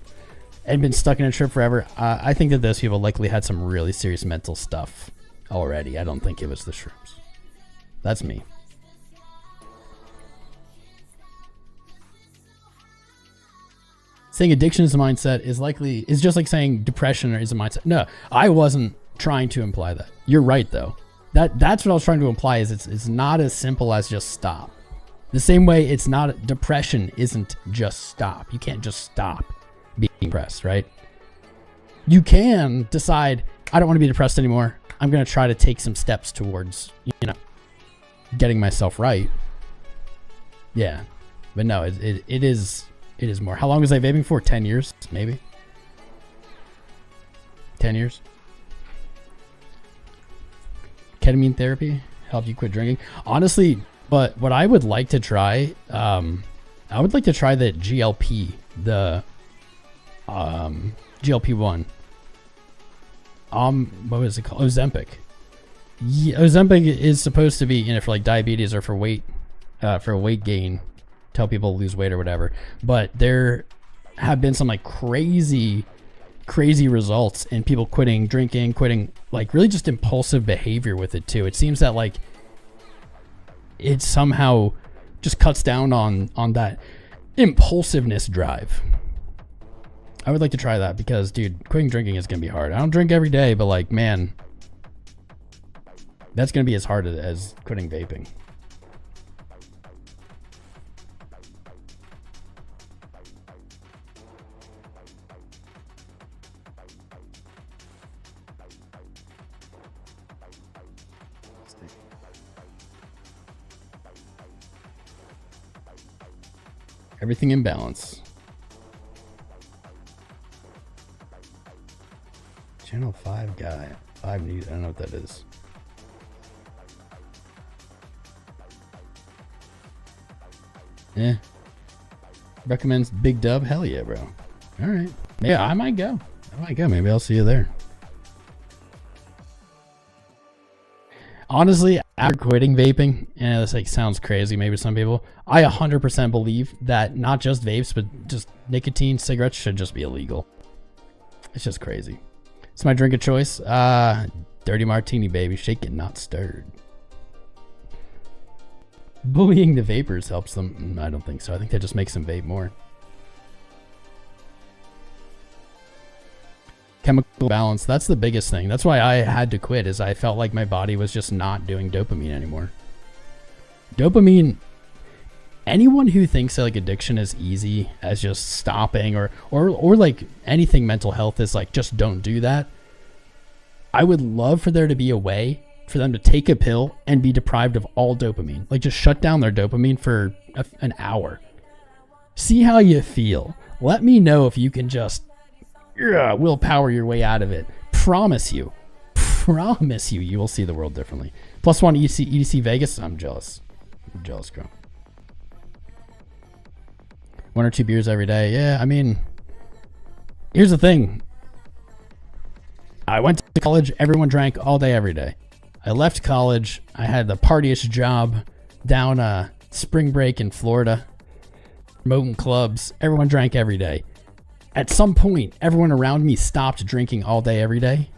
And been stuck in a trip forever. I think that those people likely had some really serious mental stuff already. I don't think it was the shrooms. That's me. Saying addiction is a mindset is just like saying depression is a mindset. No, I wasn't trying to imply that. You're right though. That's what I was trying to imply is it's not as simple as just stop. The same way it's not, depression isn't just stop. You can't just stop being depressed, right? You can decide, I don't want to be depressed anymore. I'm going to try to take some steps towards, you know, getting myself right. Yeah. But no, it is more. How long was I vaping for? 10 years, maybe? 10 years? Ketamine therapy helped you quit drinking? Honestly, but what I would like to try, I would like to try the GLP, the GLP-1. What was it called? Ozempic. Yeah, Ozempic is supposed to be, you know, for like diabetes or for weight gain, to help people lose weight or whatever. But there have been some like crazy results in people quitting drinking, quitting like really just impulsive behavior with it too. It seems that like it somehow just cuts down on that impulsiveness drive. I would like to try that because, dude, quitting drinking is gonna be hard. I don't drink every day, but like, man, that's gonna be as hard as quitting vaping. Everything in balance. Channel 5 guy. 5 news. I don't know what that is. Yeah. Recommends Big Dub. Hell yeah, bro. All right. Yeah, I might go. Maybe I'll see you there. Honestly, after quitting vaping, and this like sounds crazy maybe to some people, I 100% believe that not just vapes, but just nicotine, cigarettes should just be illegal. It's just crazy. It's my drink of choice. Dirty martini, baby. Shake it, not stirred. Bullying the vapors helps them. I don't think so. I think that just makes them vape more. chemical balance. That's the biggest thing. That's why I had to quit, is I felt like my body was just not doing dopamine anymore. Dopamine, anyone who thinks that like addiction is easy as just stopping or like anything mental health is like, just don't do that. I would love for there to be a way for them to take a pill and be deprived of all dopamine. Like just shut down their dopamine for an hour. See how you feel. Let me know if you can just willpower your way out of it. Promise you, you will see the world differently. +1 EDC Vegas. I'm jealous. I'm jealous, girl. 1 or 2 beers every day. Yeah, I mean, here's the thing. I went to college. Everyone drank all day, every day. I left college. I had the partyish job down spring break in Florida, promoting clubs. Everyone drank every day. At some point, everyone around me stopped drinking all day, every day.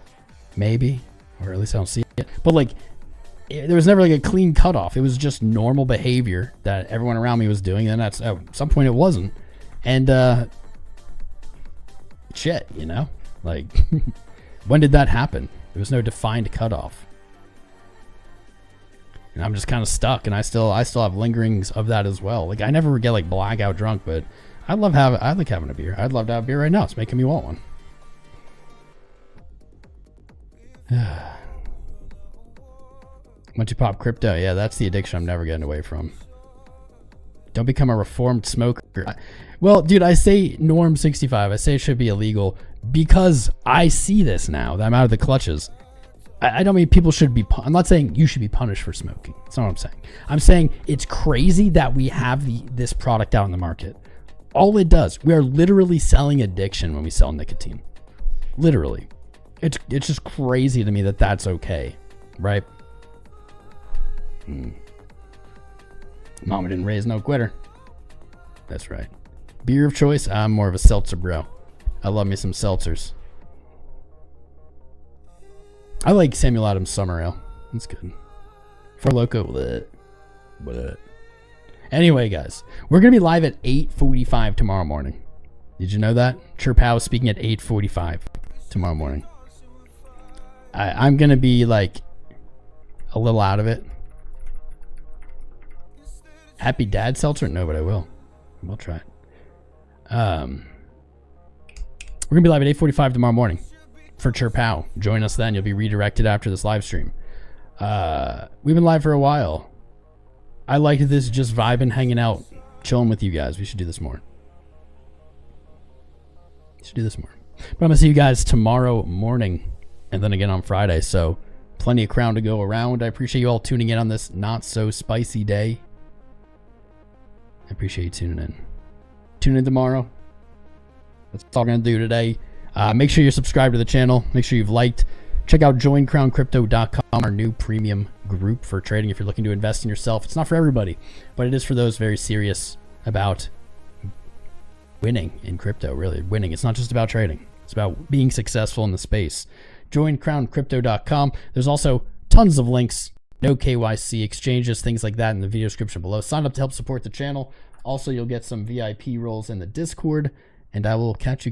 Maybe, or at least I don't see it. But like, there was never like a clean cutoff. It was just normal behavior that everyone around me was doing, and at some point it wasn't. And shit, you know, like when did that happen? There was no defined cutoff, and I'm just kind of stuck. And I still have lingerings of that as well. Like I never get like blackout drunk, but I like having a beer. I'd love to have a beer right now. It's making me want one. Once you pop crypto, yeah, that's the addiction I'm never getting away from. Don't become a reformed smoker. Well, dude, I say norm 65. I say it should be illegal because I see this now that I'm out of the clutches. I don't mean people should be. I'm not saying you should be punished for smoking. That's not what I'm saying. I'm saying it's crazy that we have this product out in the market. All it does, we are literally selling addiction when we sell nicotine. Literally, it's just crazy to me that that's okay, right? Mama didn't raise no quitter. That's right. Beer of choice. I'm more of a seltzer bro. I love me some seltzers. I like Samuel Adams Summer Ale. That's good. For Loco. Bleh. Anyway, guys, we're gonna be live at 8:45 tomorrow morning. Did you know that? CherPow is speaking at 8:45 tomorrow morning. I'm gonna be like a little out of it. Happy Dad Seltzer? No, but I will. We'll try it. We're gonna be live at 8:45 tomorrow morning for CherPow. Join us then. You'll be redirected after this live stream. We've been live for a while. I like this, just vibing, hanging out, chilling with you guys. We should do this more. But I'm gonna see you guys tomorrow morning, and then again on Friday. So plenty of crown to go around. I appreciate you all tuning in on this not so spicy day. I appreciate you tuning in. Tune in tomorrow. That's all I'm going to do today. Make sure you're subscribed to the channel. Make sure you've liked. Check out joincrowncrypto.com, our new premium group for trading if you're looking to invest in yourself. It's not for everybody, but it is for those very serious about winning in crypto, really. Winning. It's not just about trading. It's about being successful in the space. Joincrowncrypto.com. There's also tons of links. No KYC exchanges, things like that in the video description below. Sign up to help support the channel. Also, you'll get some VIP roles in the Discord, and I will catch you guys.